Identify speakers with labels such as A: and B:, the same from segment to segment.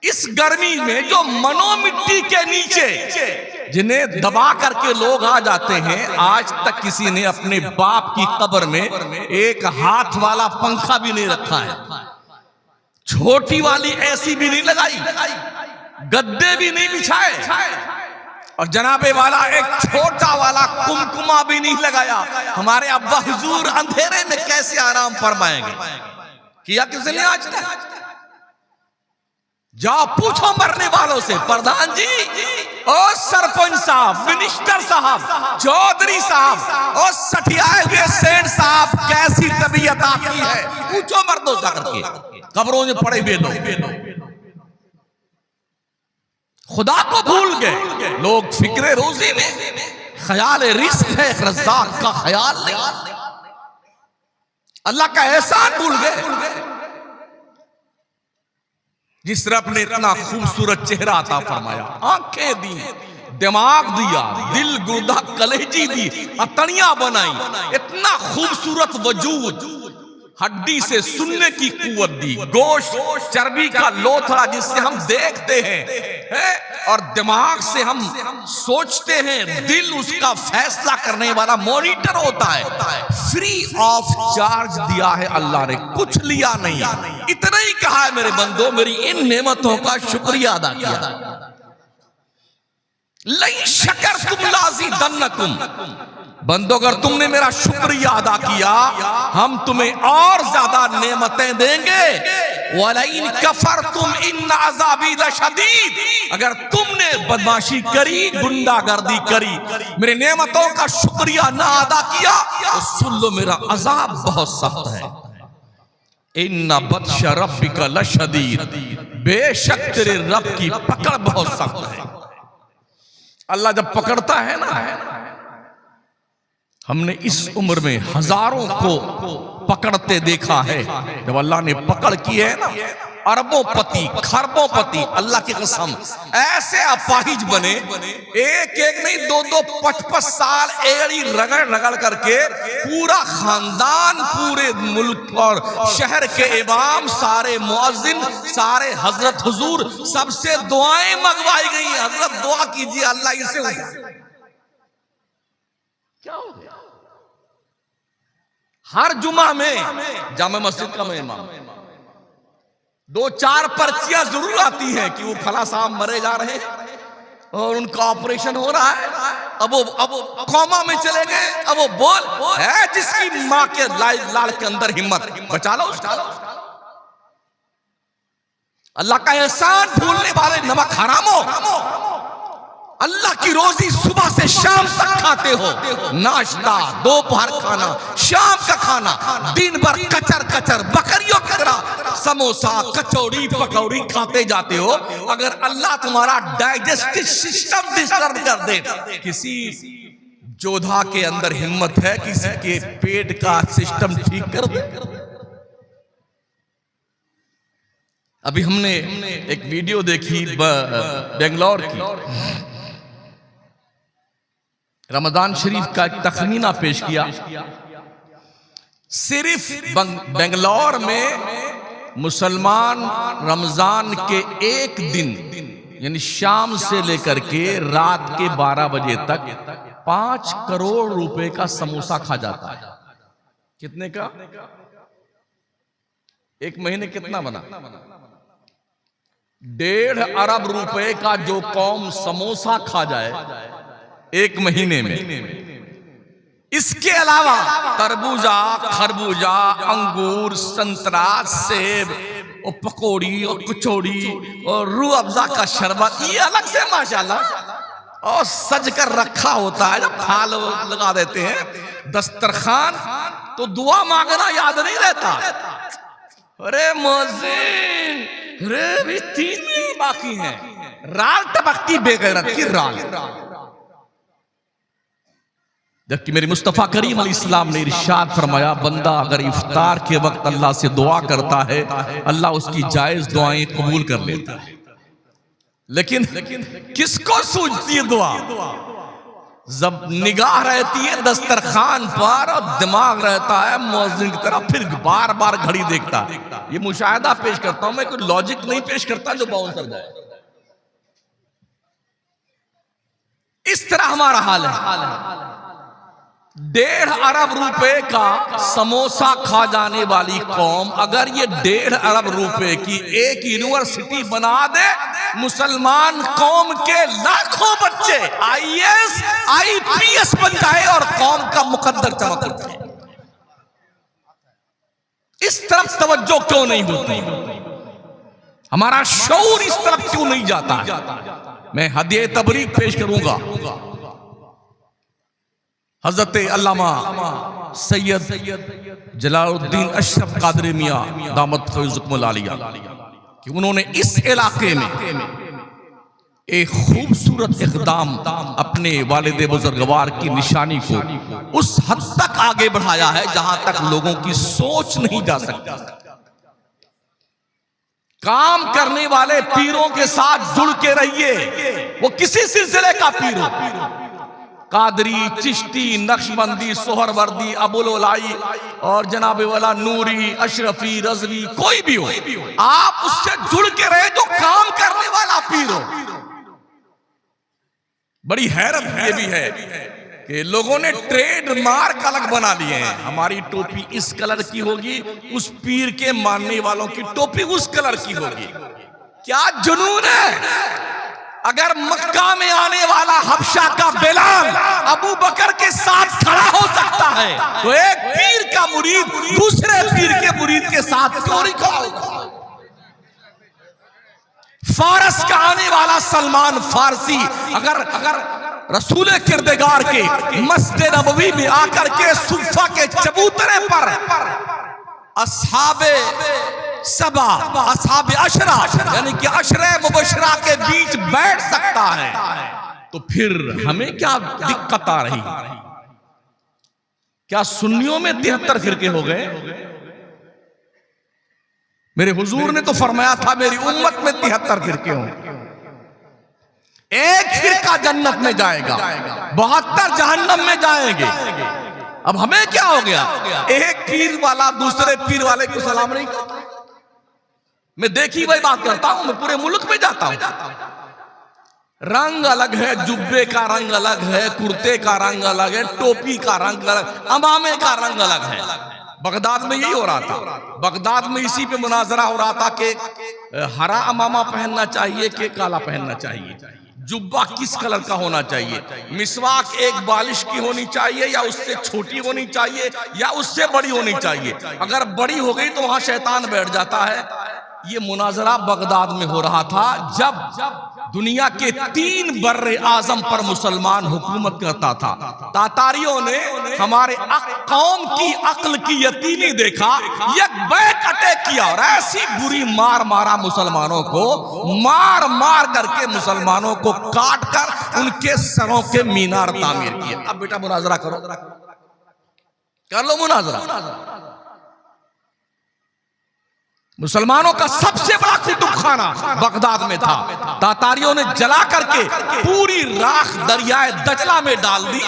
A: इस गर्मी में जो मनो मिट्टी के नीचे जिन्हें दबा करके लोग आ जाते हैं, आज तक किसी ने अपने बाप की कब्र में एक हाथ वाला पंखा भी नहीं रखा है, छोटी वाली ऐसी भी नहीं लगाई, गद्दे भी नहीं बिछाए, और जनाबे वाला एक छोटा वाला कुमकुमा भी नहीं लगाया। हमारे अब्बा हुजूर अंधेरे में कैसे आराम फरमाएंगे? किया किसी ने आज तक? जाओ पूछो मरने वालों से, प्रधान जी, ओ सरपंच साहब, मिनिस्टर साहब, चौधरी साहब, ओ सठियाए हुए सेठ साहब, कैसी तबीयत आपकी है? पूछो मर्दों जा करके, कब्रों में पड़े हुए लोग खुदा को भूल गए लोग, फिक्रे रोजी में, ख्याल रिस्क है, रज़्ज़ाक़ का ख्याल नहीं, अल्लाह का एहसान भूल गए। जिस रब ने इतना खूबसूरत चेहरा अता फरमाया, आंखें दी, दिमाग दिया, दिल, गुर्दा, कलेजी दी, अतड़ियां बनाई, इतना खूबसूरत वजूद, हड्डी से सुनने की कुव्वत दी, गोश्त चर्बी का लोथड़ा जिससे हम देखते हैं और दिमाग से हम सोचते हैं, दिल उसका फैसला करने वाला मॉनिटर होता है, फ्री ऑफ चार्ज दिया है अल्लाह ने, कुछ लिया नहीं। इतना ही कहा है मेरे बंदो, मेरी इन नेमतों का शुक्रिया अदा किया। लई शकरतुम लाज़िदन्नकुम, बंदो अगर तुमने मेरा शुक्रिया अदा किया हम तुम्हें और ज्यादा नेमतें देंगे। वलइन कफरतुम इन्न अज़ाबी लशदीद, अगर तुमने बदमाशी करी, गुंडागर्दी करी, मेरे नेमतों का शुक्रिया ना अदा किया तो सुन लो मेरा अजाब बहुत सख्त है। इन्ना बत्श रब्बिका लशदीद, बेशक तेरे रब की पकड़ बहुत सख्त है। अल्लाह जब पकड़ता है ना, हमने इस उम्र में हजारों को पकड़ते देखा है। जब अल्लाह ने पकड़ की है ना, अरबों पति, खरबों पति, अल्लाह की कसम ऐसे अपाहिज बने, एक एक नहीं 2-2, 5-5 साल एड़ी रगड़ रगड़ करके पूरा खानदान, पूरे मुल्क और शहर के इमाम, सारे मुअज्जिन, सारे हजरत हुजूर, सबसे दुआएं मंगवाई गई। हजरत दुआ कीजिए अल्लाह इसे, क्या हो गया? हर जुमा में जामा मस्जिद का इमाम 2-4 पर्चियां जरूर आती हैं कि वो फला साहब मरे जा रहे हैं और उनका ऑपरेशन हो रहा है, अब वो कोमा में चले गए, अब वो बोल है जिसकी मां के लाल के अंदर हिम्मत, बचा लो उसका। अल्लाह का एहसान भूलने वाले नमक हराम हो। अल्लाह की रोजी सुबह से शाम तक खाते हो, नाश्ता, दोपहर खाना, शाम का खाना, दिन भर कचर कचर बकरियों की तरह समोसा, कचौड़ी, पकौड़ी खाते जाते हो। अगर अल्लाह तुम्हारा डाइजेस्टिव सिस्टम डिस्टर्ब कर दे, किसी जोधा के अंदर हिम्मत है किसी के पेट का सिस्टम ठीक कर दे? अभी हमने एक वीडियो देखी बेंगलोर की, रमजान शरीफ का एक तखमीना पेश किया। सिर्फ बेंगलोर में मुसलमान रमजान के एक दिन यानी शाम से लेकर के रात के 12 बजे तक 5 करोड़ रुपए का समोसा खा जाता है। कितने का? एक महीने कितना बना? 1.5 अरब रुपए का जो कौम समोसा खा जाए एक महीने में। इसके अलावा तरबूजा, खरबूजा, अंगूर, संतरा, सेब और पकौड़ी और कचौड़ी और रूह अफ़ज़ा का शरबत, ये अलग से माशाल्लाह और सज कर रखा होता है। जब थाल लगा देते हैं दस्तरखान तो दुआ मांगना याद नहीं रहता। अरे मुअज्जिन, अरे भी 3 मिनट बाकी हैं, राल टपकती बेगैरत की राल। जबकि मेरे मुस्तफ़ा करीम अलैहिस्सलाम ने इरशाद फरमाया, बंदा अगर इफ्तार के वक्त अल्लाह से दुआ करता है अल्लाह उसकी जायज दुआएं कबूल कर लेता है। लेकिन किसको सूझती है दुआ? जब निगाह रहती है दस्तरखान पर और दिमाग रहता है मुअज्जिन की तरफ, फिर बार बार घड़ी देखता। ये मुशाहिदा पेश करता हूं मैं, कोई लॉजिक नहीं पेश करता जो बाउंसर जाए। इस तरह हमारा हाल है। 1.5 अरब रुपए का समोसा खा जाने वाली कौम अगर ये 1.5 अरब रुपए की एक यूनिवर्सिटी बना दे, मुसलमान कौम के लाखों बच्चे IAS IPS बन जाए और कौम का मुकद्दर चमक उठे। इस तरफ तवज्जो क्यों नहीं होती? हमारा शऊर इस तरफ क्यों नहीं जाता है? मैं हदिये तबरीक पेश करूंगा। हजरत अल्लामा सैयद जलालुद्दीन अशरफ कादरी मियां दामत फैज़ुकुमुल आलिया कि उन्होंने इस इलाके में एक खूबसूरत इक़दाम अपने वालिद बुजुर्गवार की निशानी को उस हद तक आगे बढ़ाया है जहां तक लोगों की सोच नहीं जा सकती। काम करने वाले पीरों के साथ जुड़ के रहिए, वो किसी सिलसिले का पीर हो, कादरी, चिश्ती, नक्शबंदी, सोहरवर्दी, अबुल-उलाई और जनाबे वाला नूरी, अशरफी, रज़वी, कोई भी हो, आप उससे जुड़ के रहे जो काम करने वाला पीर हो। बड़ी हैरत ये भी है कि लोगों ने ट्रेडमार्क अलग बना लिए हैं। हमारी टोपी इस कलर की होगी, उस पीर के मानने वालों की टोपी उस कलर की होगी। क्या जुनून है? अगर मक्का में आने वाला हबशा का बिलाल अबू बकर के साथ खड़ा हो सकता है, तो एक पीर का मुरीद दूसरे पीर के मुरीद के साथ क्यों नहीं खड़ा होगा? फारस का आने वाला सलमान फारसी अगर रसूल किरदगार के मस्जिद नबवी में आकर के सुफ़ा के चबूतरे पर असहाबे सबा, असहाबे अशरा यानी कि अशरे मुबशरा के बीच बैठ सकता है, तो फिर हमें क्या दिक्कत आ रही? क्या सुन्नियों में 73 फिरके हो गए? मेरे हुजूर ने तो फरमाया था मेरी उम्मत में 73 फिरके होंगे, एक फिरका जन्नत में जाएगा, 72 जहन्नम में जाएंगे। अब हमें क्या हो गया? एक पीर वाला दूसरे पीर वाले को सलाम नहीं करता। मैं देखी वही बात करता हूं, मैं पूरे मुल्क में जाता हूं, रंग अलग है, जुब्बे का रंग अलग है, कुर्ते का रंग अलग है, टोपी का रंग अलग, अमामे का रंग अलग है। बगदाद में यही हो रहा था, बगदाद में इसी पे मुनाजरा हो रहा था कि हरा अमामा पहनना चाहिए कि काला पहनना चाहिए, जुब्बा किस कलर का होना चाहिए, मिसवाक एक बालिश की होनी चाहिए या उससे छोटी होनी चाहिए या उससे बड़ी होनी चाहिए। अगर बड़ी हो गई तो वहां शैतान बैठ जाता है। ये मुनाजरा बगदाद में हो रहा था जब दुनिया के 3 बर्रे आजम पर मुसलमान हुकूमत करता था। तातारियों ने हमारे कौम की अक्ल की यतीमी देखा, एक बैक अटैक किया और ऐसी बुरी मार मारा मुसलमानों को, मार मार करके मुसलमानों को काट कर उनके सरों के मीनार तामीर किए। अब बेटा मुनाजरा करो, कर लो मुनाजरा। मुसलमानों का सबसे बड़ा कुतुब खाना बगदाद में था, तातारियों ने जला करके पूरी राख दरियाए दजला में डाल दी।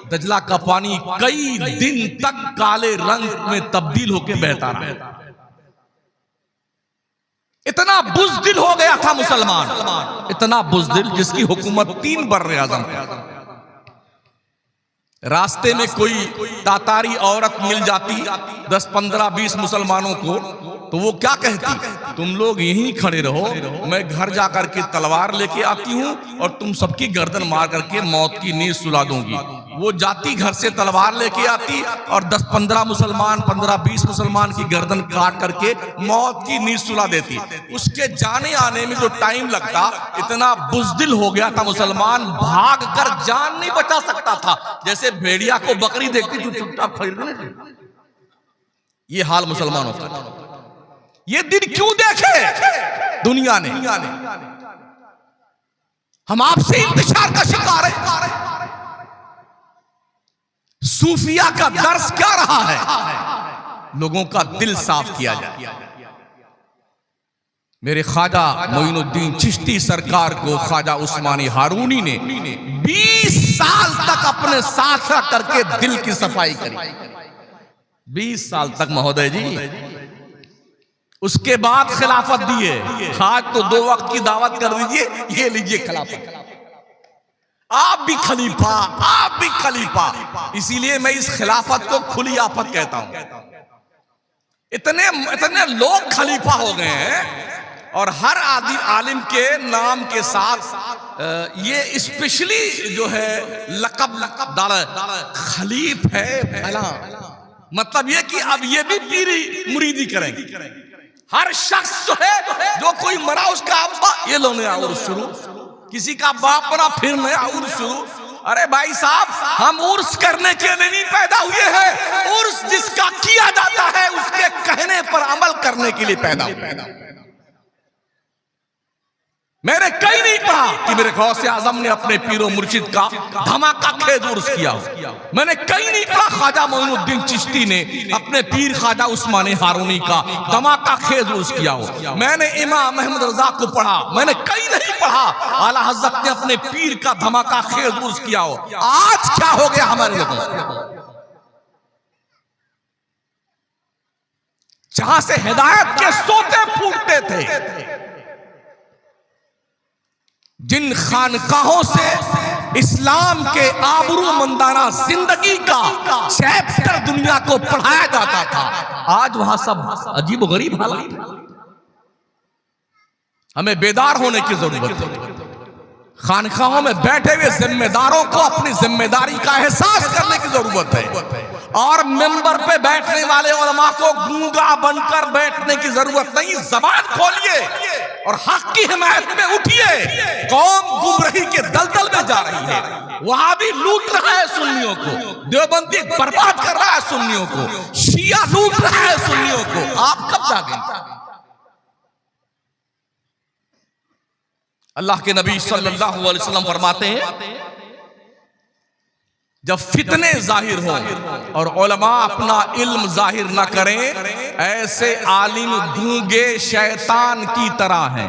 A: दजला का पानी कई दिन तक काले रंग में तब्दील होकर बहता रहा। इतना बुज़दिल हो गया था मुसलमान, इतना बुज़दिल जिसकी हुकूमत 3 बर्रे आज़म पे। रास्ते में कोई तातारी औरत मिल जाती 10, 15, 20 मुसलमानों को, तो वो क्या कहती, तुम लोग यहीं खड़े रहो, मैं घर जाकर के तलवार लेके आती हूँ और तुम सबकी गर्दन मार करके मौत की नींद सुला दूंगी। वो जाती घर से तलवार लेके आती और 10-15 मुसलमान, 15-20 मुसलमान की गर्दन काट करके मौत की नींद सुला देती। उसके जाने आने में जो टाइम लगता, इतना बुज़दिल हो गया था मुसलमान, भाग कर जान नहीं बचा सकता था। जैसे भेड़िया को बकरी देखती तो चुपचाप खड़ी रहती। ये हाल मुसलमानों का। ये दिन क्यों देखे दुनिया ने? हम आपसे इंतशार का शिकार है। सूफिया का दर्स क्या रहा है? लोगों का दिल साफ किया जाए। मेरे ख्वाजा मोइनुद्दीन चिश्ती सरकार को ख्वाजा उस्मानी हारूनी ने 20 साल तक अपने साथ रख करके दिल की सफाई करी। 20 साल तक महोदय जी। उसके बाद खिलाफत दिए। आज तो 2 वक्त की दावत कर दीजिए, ये लीजिए खिलाफत। आप भी खलीफा, आप भी खलीफा। इसीलिए मैं इस खिलाफत को खुली आफत कहता हूं। इतने लोग खलीफा हो गए हैं और हर आलिम के नाम के साथ ये स्पेशली जो है लकब डाला, खलीफ है फला। मतलब ये कि अब ये भी पीरी मुरीदी करेंगे। हर शख्स जो है, जो कोई मरा उसका अब्बा, ये लो नया उर्स शुरू। किसी का बाप मरा, फिर नया उर्स शुरू। अरे भाई साहब, हम उर्स करने के लिए नहीं पैदा हुए हैं। उर्स जिसका किया जाता है उसके कहने पर अमल करने के लिए पैदा हुए। मैंने कहीं नहीं कहा कि मेरे गौसे आजम ने अपने पीरो मुर्शिद का धमाका खेज उर्स किया। मैंने कहीं नहीं कहा ख्वाजा मोइनुद्दीन चिश्ती ने अपने पीर ख्वाजा उस्मानी हारूनी का धमाका खेज उर्स किया हो। मैंने इमाम अहमद रजा को पढ़ा, मैंने कहीं नहीं पढ़ा आला हज़रत ने अपने पीर का धमाका खेज उर्स किया हो। आज क्या हो गया हमारे लोगों, जहां से हिदायत के सोते फूटते थे, जिन खानकाहों से इस्लाम के आबरूमंदाना जिंदगी का चैप्टर दुनिया को पढ़ाया जाता था, आज वहां सब अजीब गरीब हालात। हमें बेदार होने की जरूरत है। खानकाहों में बैठे हुए जिम्मेदारों को अपनी जिम्मेदारी का एहसास करने की जरूरत है और मेंबर पे बैठने वाले उलमा को गूंगा बनकर बैठने की जरूरत नहीं। जबान खोलिए और हक की हिमायत में उठिए। कौम गुमराही के दलदल में जा रही है। वहां भी लूट रहा है सुन्नियों को, देवबंदी बर्बाद कर रहा है सुन्नियों को, शिया लूट रहा है सुन्नियों को। आप कब जागेंगे? अल्लाह के नबी सल्लल्लाहु अलैहि वसल्लम फरमाते हैं, जब फितने जाहिर हो और उलमा अपना इल्म जाहिर न करें, ऐसे आलिम गूंगे शैतान की तरह हैं।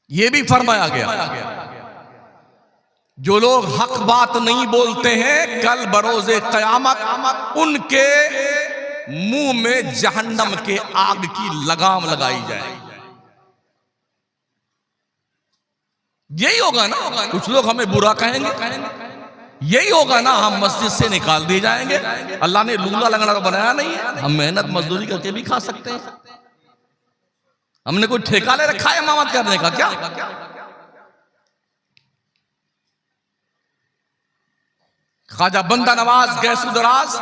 A: यह भी फरमाया गया, जो लोग हक बात नहीं बोलते हैं, कल बरोज़े क़यामत उनके मुंह में जहन्नम के आग की लगाम लगाई जाए। यही होगा ना, कुछ लोग हमें बुरा कहेंगे, यही होगा ना, हम मस्जिद से निकाल दिए जाएंगे। अल्लाह ने लूंगा लगना तो बनाया नहीं है, हम मेहनत मजदूरी करके भी खा सकते हैं। हमने कोई ठेका ले रखा है इमामत करने का क्या? ख्वाजा बंदा नवाज गैसुदराज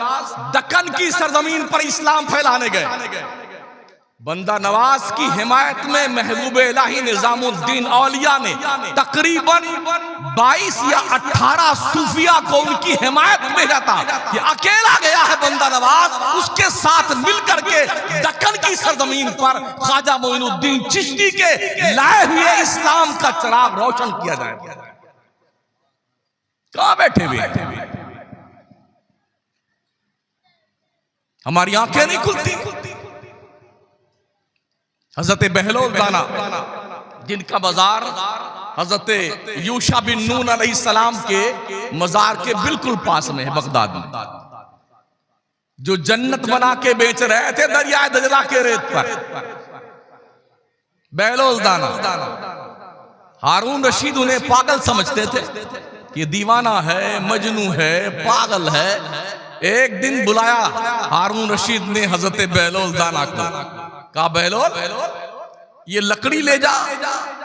A: दक्कन की सरजमीन पर इस्लाम फैलाने गए। बंदा नवाज की हिमायत में महबूब इलाही निजामुद्दीन औलिया ने तकरीबन 22 या 18 सूफिया को उनकी हिमायत में जाता। ये अकेला गया है बंदा नवाज, उसके साथ मिलकर के दक्कन की सरजमीन पर ख्वाजा मोइनुद्दीन चिश्ती के लाए हुए इस्लाम का चिराग रोशन किया जाए। कहां बैठे हुए? हमारी आंखें नहीं खुलती। हजरत बहलोल दाना, जिनका मजार हजरत यूशा बिन नून अलैहिस्सलाम के मजार के बिल्कुल पास में है बगदाद में, जो जन्नत बना के बेच रहे थे दरियाए दजला के रेत पर। बहलोल दाना, हारून रशीद उन्हें पागल समझते थे, ये दीवाना है, मजनू है, पागल है। एक दिन बुलाया हारून रशीद ने हजरत बहलोल दाना को, कहा बहलोल ये लकड़ी ले जा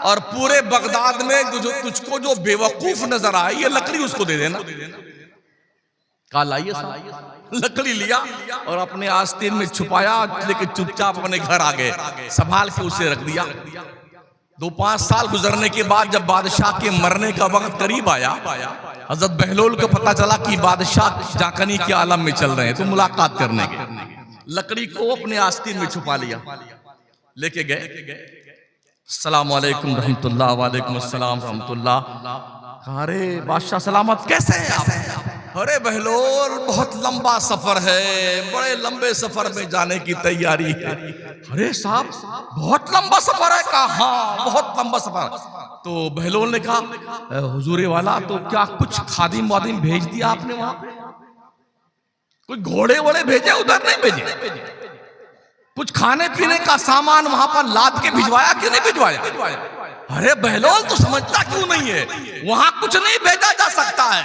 A: और पूरे बगदाद में जो तुझको जो बेवकूफ नजर आए ये लकड़ी उसको दे देना। कहा लाइए, लकड़ी लिया और अपने आस्तीन में छुपाया, लेकिन चुपचाप अपने घर आ गए, संभाल के उसे रख दिया। 2-5 साल गुजरने के बाद जब बादशाह के मरने का वक्त करीब आया, हजरत बहलोल को पता चला कि बादशाह जाकनी के आलम में चल रहे हैं, तो मुलाकात करने गए। लकड़ी को अपने आस्तीन में छुपा लिया, लेके गए। अस्सलाम वालेकुम रहमतुल्लाह, वालेकुम अस्सलाम रहमतुल्लाह। अरे बादशाह सलामत, कैसे हैं आप? अरे बहलोल बहुत लंबा सफर है, बड़े लंबे सफर में जाने की तैयारी है। अरे साहब बहुत लंबा सफर है? कहा हाँ बहुत लंबा सफर। तो बहलोल ने कहा हुजूर वाला तो क्या कुछ खादिम वादिम भेज दिया आपने वहां पे? कुछ घोड़े वोड़े भेजे? उधर नहीं भेजे। कुछ खाने पीने का सामान वहां पर लाद के भिजवाया कि नहीं भिजवाया? अरे बहलोल तो समझता क्यों नहीं है, वहां कुछ नहीं भेजा जा सकता है।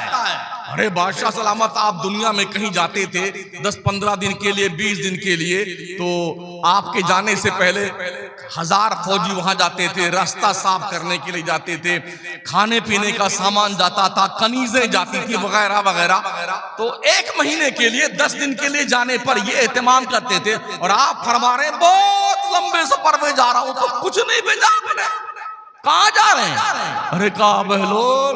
A: अरे बादशाह सलामत, आप दुनिया में कहीं जाते थे 10-15 दिन के लिए, 20 दिन के लिए, तो आपके जाने से पहले 1000 फौजी वहां जाते थे, रास्ता साफ करने के लिए जाते थे, खाने पीने का सामान जाता था, कनीजें जाती थी वगैरह वगैरह। तो 1 महीने के लिए, 10 दिन के लिए जाने पर ये एहतमाम करते थे, और आप फरमा रहे बहुत लंबे सफर में जा रहा हूं तो कुछ नहीं भेजा आपने। कहां जा रहे हैं? अरे कहा बहलोल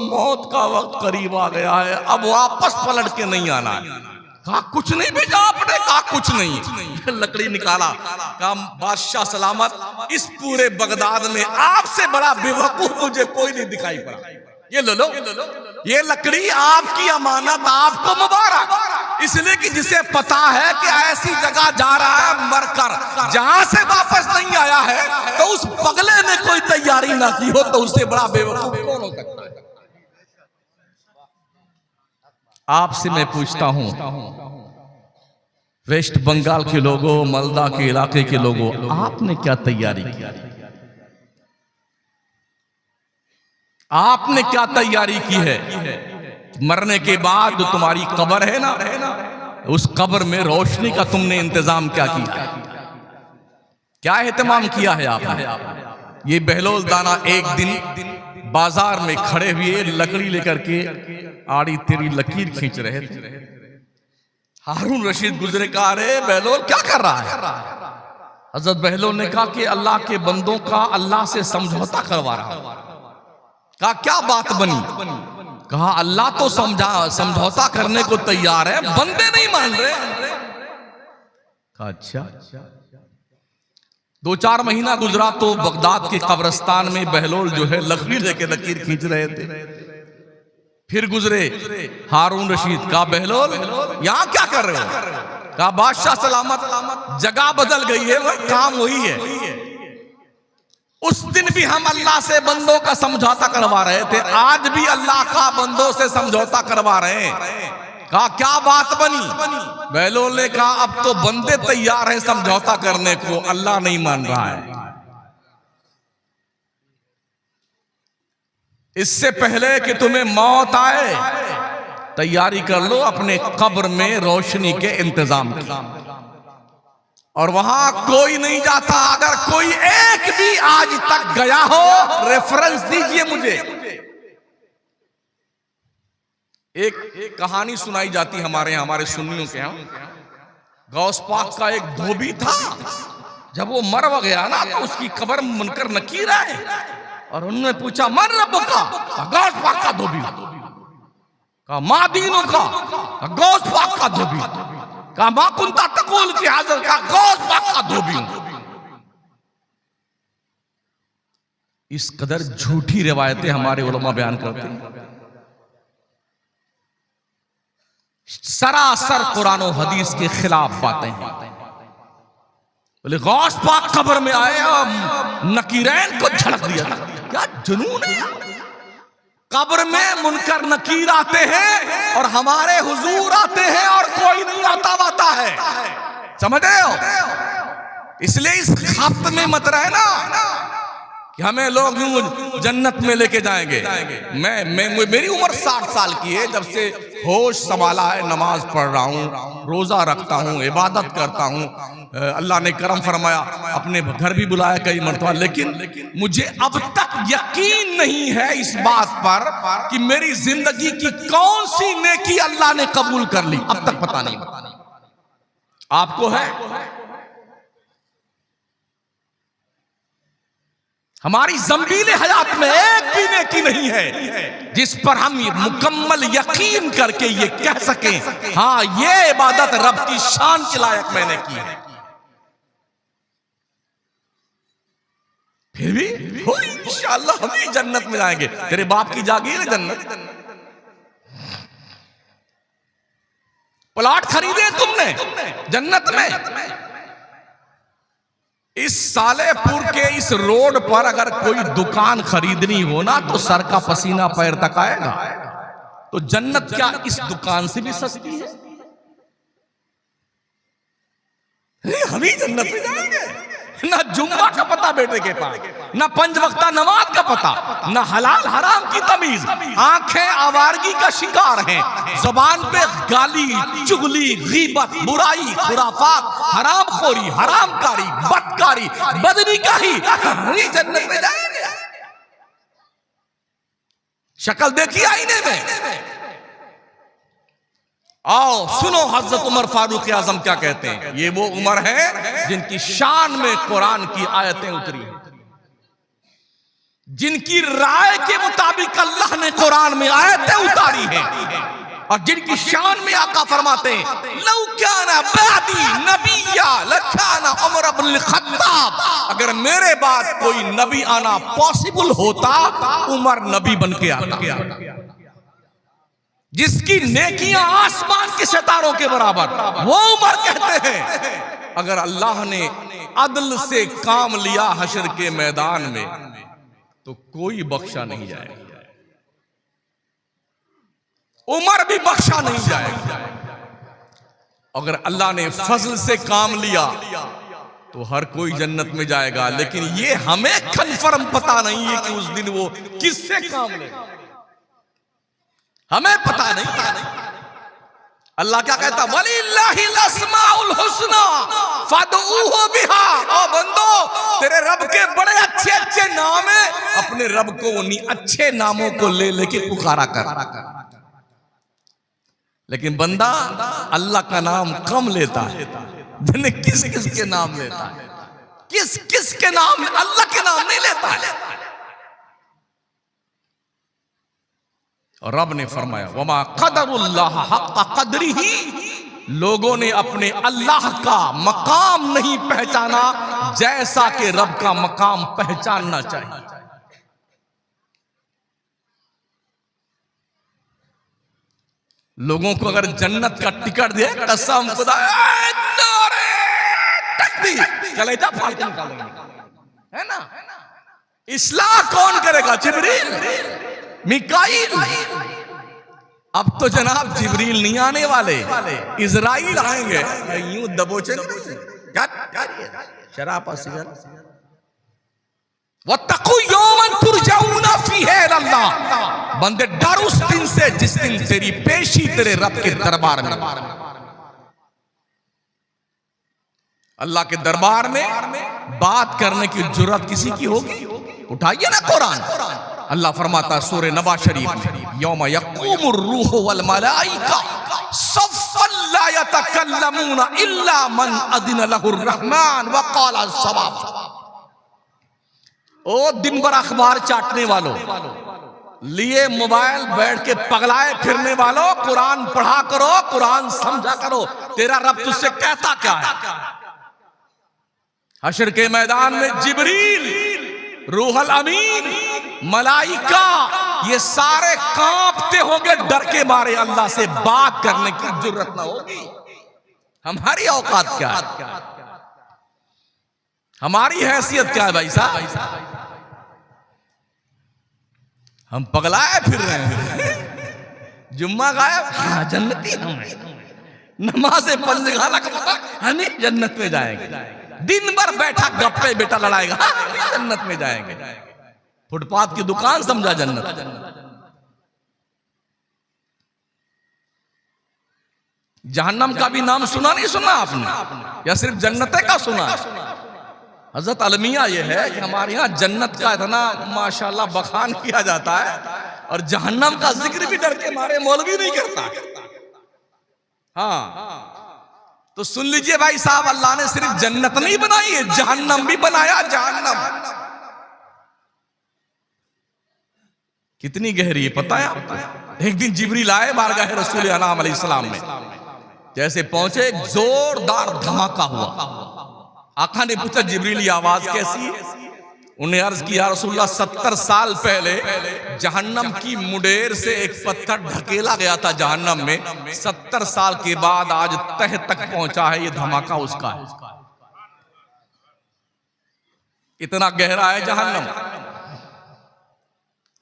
A: मौत का वक्त करीब आ गया है, अब वापस पलट के नहीं आना है। कहा कुछ नहीं भेजा आपने? कहा कुछ नहीं। लकड़ी निकाला, कहा बादशाह सलामत, इस पूरे बगदाद में आपसे बड़ा बेवकूफ मुझे कोई नहीं दिखाई पड़ा। ये लो लो, ये लकड़ी आपकी अमानत, आपको मुबारक, इसलिए कि जिसे पता है कि ऐसी जगह जा रहा है मरकर, जहां से वापस नहीं आया है, तो उस पगले ने कोई तैयारी ना की हो तो उससे बड़ा बेवकूफ कौन हो सकता है? आपसे मैं पूछता हूं, वेस्ट बंगाल के लोगों, मालदा के इलाके के लोगों, आपने क्या तैयारी की? आपने क्या तैयारी की है? मरने के बाद जो तुम्हारी कब्र है ना, उस कब्र में रोशनी का तुमने इंतजाम क्या किया? क्या एहतमाम किया है आपने? ये बहलोल दाना एक दिन बाजार में खड़े हुए लकड़ी लेकर के आड़ी तेरी लकीर खींच रहे थे। हारून रशीद गुजरे, कहा अरे बहलोल क्या कर रहा है? हजरत बहलोल ने कहा कि अल्लाह के बंदों का अल्लाह से समझौता करवा रहा। कहा क्या बात बनी? कहा अल्लाह तो समझौता करने को तैयार है, बंदे नहीं मान रहे। कहा अच्छा। 2-4 महीना गुजरा तो बगदाद के कब्रिस्तान में बहलोल जो है लकड़ी लेके लकीर खींच रहे थे। फिर गुजरे हारून रशीद, कहा बहलोल यहां क्या कर रहे हो? कहा बादशाह सलामत, जगह बदल गई है, वह काम वही है। उस दिन भी हम अल्लाह से बंदों का समझौता करवा रहे थे, आज भी अल्लाह का बंदों से समझौता करवा रहे हैं। कहा क्या बात बनी? बहलोल ने कहा अब तो बंदे तैयार हैं समझौता करने को, अल्लाह नहीं मान रहा है। इससे पहले कि तुम्हें मौत आए, तैयारी कर लो अपने कब्र में रोशनी के इंतजाम की। और वहां कोई नहीं जाता। अगर कोई एक भी आज तक गया हो, रेफरेंस दीजिए मुझे। एक कहानी सुनाई जाती हमारे यहाँ, हमारे सुन्नियों के यहाँ। गौस पाक का एक धोबी था, जब वो मर गया ना तो उसकी कब्र मुनकर नकीर आए और उन्होंने पूछा मन रब्बु का? गौस पाक का धोबी। कहा माँ दीनों का? गौस पाक का धोबी। कहा माँ कुंता तकुल की हाजिर का? गौस पाक का धोबी। इस कदर झूठी रिवायतें हमारे उलमा बयान करते हैं, सरासर कुरान और हदीस के खिलाफ बातें हैं। बोले गौस पाक कब्र में आए और नकीरैन को झड़क दिया। क्या जुनून है? कब्र में मुनकर नकीर आते हैं और हमारे हुजूर आते हैं और कोई नहीं आता वाता है। समझ रहे हो? इसलिए इस खाफ्त में मत रहे ना कि हमें लोग यूं जन्नत में लेके जाएंगे। मेरी उम्र 60 साल की है, जब से होश संभाला है नमाज पढ़ रहा हूँ, रोजा रखता हूँ, इबादत करता हूँ। अल्लाह ने करम फरमाया, अपने घर भी बुलाया कई मरतबा, लेकिन मुझे अब तक यकीन नहीं है इस बात पर कि मेरी जिंदगी की कौन सी नेकी अल्लाह ने कबूल कर ली। अब तक पता नहीं। आपको है? हमारी ज़ंबील हयात में एक भी नेकी नहीं है जिस पर हम मुकम्मल यकीन करके ये कह सकें हाँ ये इबादत रब की शान के लायक मैंने की है। फिर भी इंशाअल्लाह हम ही जन्नत में जाएंगे। तेरे बाप की जागीर है जन्नत। प्लॉट खरीदे तुमने जन्नत में। इस सालेपुर के इस रोड पर अगर कोई दुकान खरीदनी हो ना तो सर का पसीना पैर तक आएगा। तो जन्नत क्या इस दुकान से भी सस्ती है? हम ही जन्नत में जाएंगे? ना जुम्मा का पता बेटे के पास, ना पंज वक्ता नमाज का पता, ना हलाल हराम की तमीज। आंखें आवारगी का शिकार हैं, जुबान पे गाली चुगली गीबत बुराई खुराफात हरामखोरी हरामकारी बदकारी बदनिकाही। जन्नत में जाएंगे? शक्ल देखी आईने में। आओ सुनो हजरत उमर फारूक आजम क्या कहते हैं। ये वो उमर है जिनकी शान में कुरान की आयतें उतरी हैं, जिनकी राय के मुताबिक अल्लाह ने कुरान में आयतें उतारी हैं, और जिनकी शान में आका फरमाते हैं लौ काना बादी नबिया लकाना उमर इब्न खत्ताब। अगर मेरे बाद कोई नबी आना पॉसिबल होता उमर नबी बन के आता। जिसकी नेकियां आसमान के सितारों के बराबर, वो उमर कहते हैं अगर अल्लाह ने अदल से काम लिया हशर के मैदान में तो कोई बख्शा नहीं जाएगा। उमर भी बख्शा नहीं जाएगा। अगर अल्लाह ने फजल से काम लिया तो हर कोई जन्नत में जाएगा। लेकिन ये हमें कन्फर्म पता नहीं है कि उस दिन वो किससे काम लेगा, हमें पता नहीं। अल्लाह क्या कहता, वलिल्लाहिल अस्माउल हुस्ना फदऊहु बिहा। ओ बंदो, तेरे रब के बड़े अच्छे अच्छे नाम है, अपने रब को उन्हीं अच्छे नामों को ले लेके पुकारा कर। लेकिन बंदा अल्लाह का नाम कम लेता है, जाने किस किस के नाम लेता है, किस किस के नाम, अल्लाह के नाम नहीं लेता है। और रब ने फरमाया वमा क़दरुल्लाह हक़्क़ क़द्रिही। लोगों ने अपने अल्लाह का मकाम नहीं पहचाना जैसा कि रब का मकाम पहचानना चाहिए। लोगों को अगर जन्नत का टिकट दे, कसम खुदा कलेजा फाड़ के निकालेंगे, है ना। इस्लाह कौन करेगा? जिब्रील, मिकाईल। अब तो जनाब जिब्रील नहीं आने वाले, इजराइल आएंगे। यूं दबोचेंगे शराब वत्तक़ू यौमन तुरजऊना फीही इलल्लाह। बंदे डर उस दिन से जिस दिन तेरी पेशी तेरे रब के दरबार में। अल्लाह के दरबार में बात करने की जुर्रत किसी की होगी? उठाइए ना कुरान। अल्लाह फरमाता सूरह नबा शरीफ में, यौम यक़ूमुर रूह वल मलाइका सफ़्फ़न ला यतकल्लमूना इल्ला मन अज़िन लहुर रहमान व क़ाला सवाब। ओ दिन भर अखबार चाटने वालों, लिए मोबाइल बैठ के पगलाए फिरने वालों, कुरान पढ़ा करो, कुरान समझा करो। तेरा रब तुझसे कहता क्या है? हशर के मैदान में जिब्रील, रूहुल अमीन, मलाइका, ये सारे कांपते होंगे डर के मारे। अल्लाह से बात करने की जुर्रत ना होगी। हमारी औकात क्या है? हमारी हैसियत क्या है भाई साहब? हम पगलाए फिर रहे हैं। जुम्मा गायब, हाँ जन्नती हम हैं। नमाज़े पंजगाना का पता, हमें जन्नत में जाएंगे। दिन भर बैठा गप्पे बेटा लड़ाएगा, हाँ जन्नत में जाएंगे। फुटपाथ की दुकान समझा जन्नत। जहन्नम का भी नाम सुना नहीं सुना आपने, या सिर्फ जन्नत का सुना? हजरत अलमिया ये है कि हमारे यहाँ जन्नत का इतना माशाल्लाह बखान किया जाता है, और जहन्नम का जिक्र भी डर के मारे मौलवी नहीं करता। हाँ तो सुन लीजिए भाई साहब, अल्लाह ने सिर्फ जन्नत नहीं बनाई है, जहन्नम भी बनाया। जहन्नम कितनी गहरी है पता है? एक दिन जिब्रील आए बारगाह रसूल अनाम अलैहिस्सलाम में। जैसे पहुंचे एक जोरदार धमाका हुआ। आका ने पूछा जिब्रील ये आवाज कैसी है? उन्हें अर्ज किया रसूलुल्लाह 70 साल पहले जहन्नम की मुंडेर से एक पत्थर ढकेला गया था जहन्नम में, 70 साल के बाद आज तह तक पहुंचा है, ये धमाका उसका है। इतना गहरा है जहन्नम।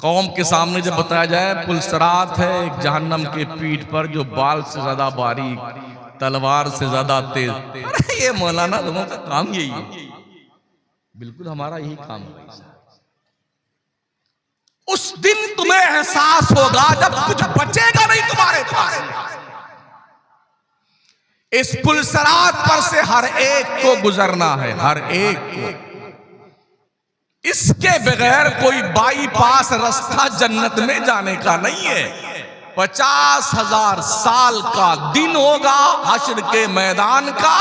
A: कौम के सामने जब बताया जाए पुलसरात है एक जहन्नम के पीठ पर जो बाल से ज्यादा बारीक, तलवार से ज्यादा तेज। अरे ये मौलाना लोगों का काम यही है, बिल्कुल हमारा यही काम है। उस दिन तुम्हें एहसास होगा जब कुछ बचेगा नहीं तुम्हारे पास। इस पुलसरात पर से हर एक को गुजरना है, हर एक को। इसके बगैर कोई बाईपास रास्ता जन्नत में जाने का नहीं है। 50,000 साल का दिन होगा हश्र के मैदान का,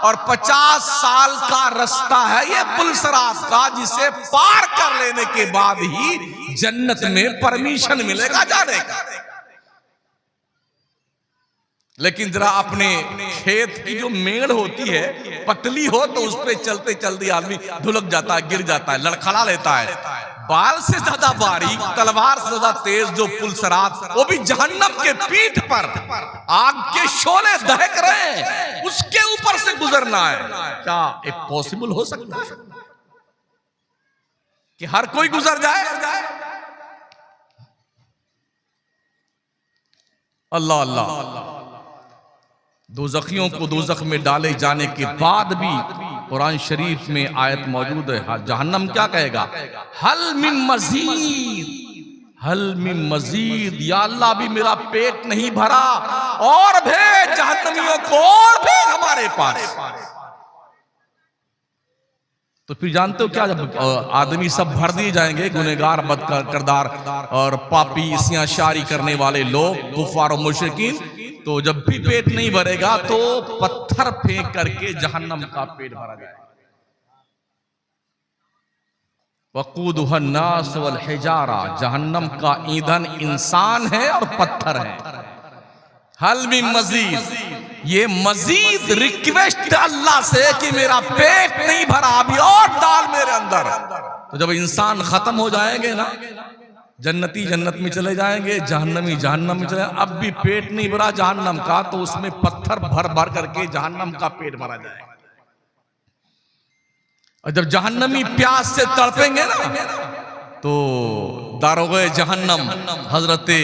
A: और 50 साल का रास्ता है ये पुलसरात का, जिसे पार कर लेने के बाद ही जन्नत में परमिशन मिलेगा जाने का। लेकिन जरा अपने खेत की जो मेड़ होती है पतली हो तो उस पर चलते चलते आदमी धुलक जाता है, गिर जाता है, लड़खड़ा लेता है। बाल से ज्यादा बारीक, तलवार से ज्यादा तेज जो पुलसरात, वो भी जहन्नम के पीठ पर आग के शोले दहक रहे हैं, उसके ऊपर से गुजरना है। क्या ये पॉसिबल हो सकता है कि हर कोई गुजर जाए? अल्लाह अल्लाह। दोज़खियों को दोज़ख में डाले जाने के बाद भी कुरान शरीफ में आयत मौजूद है, जहन्नम क्या कहेगा? हल मिन मजीद, हल मिन मजीद, या अल्लाह भी मेरा पेट नहीं भरा, और भेज जहन्नमियों को, और भेज हमारे पास। तो फिर जानते हो क्या, जब आदमी सब भर दिए जाएंगे, गुनहगार, बदकिरदार और पापी, इसियां शारी करने वाले लोग, कुफार और मुशरिकीन, तो जब भी पेट नहीं भरेगा तो पत्थर फेंक करके जहन्नम का पेट भरा जाएगा। वक़ूदुहा अन्नास वल हिजारा, जहन्नम का ईंधन इंसान है और पत्थर है। हल मिन मजीद, ये मजीद रिक्वेस्ट अल्लाह से कि मेरा पेट नहीं भरा, अभी और डाल मेरे अंदर। तो जब इंसान खत्म हो जाएंगे ना, जन्नती जन्नत में चले जाएंगे, जहन्नमी जहन्नम में चले, अब भी पेट नहीं भरा जहन्नम का, तो उसमें पत्थर भर भर करके जहन्नम का पेट भरा जाएगा। और जब जहन्नमी प्यास से तड़पेंगे ना, तो दारोगे जहन्नम हजरते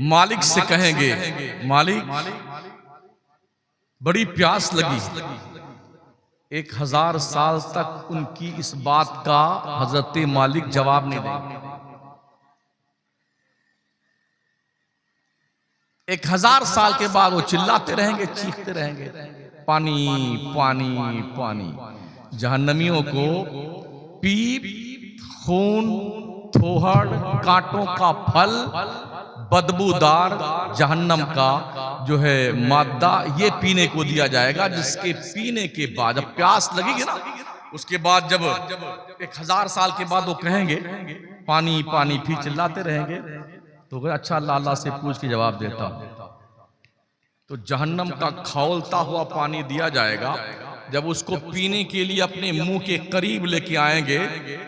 A: मालिक से कहेंगे, मालिक बड़ी प्यास लगी। 1000 साल तक उनकी इस बात का हजरते मालिक जवाब नहीं देंगे। 1000 साल के बाद वो चिल्लाते रहेंगे, चीखते रहेंगे, पानी पानी पानी। जहन्नमियों को पीप, खून, थोहड़, कांटों का फल, बदबूदार जहन्नम का जो है मादा, ये पीने को दिया जाएगा, जिसके पीने के बाद जब प्यास लगेगी ना, उसके बाद जब 1000 साल के बाद वो कहेंगे पानी पानी, फिर चिल्लाते रहेंगे, तो अच्छा अल्लाह अल्लाह से पूछ के जवाब देता। तो जहन्नम का खौलता हुआ पानी दिया जाएगा। जब उसको पीने के लिए अपने मुंह के करीब लेके आएंगे,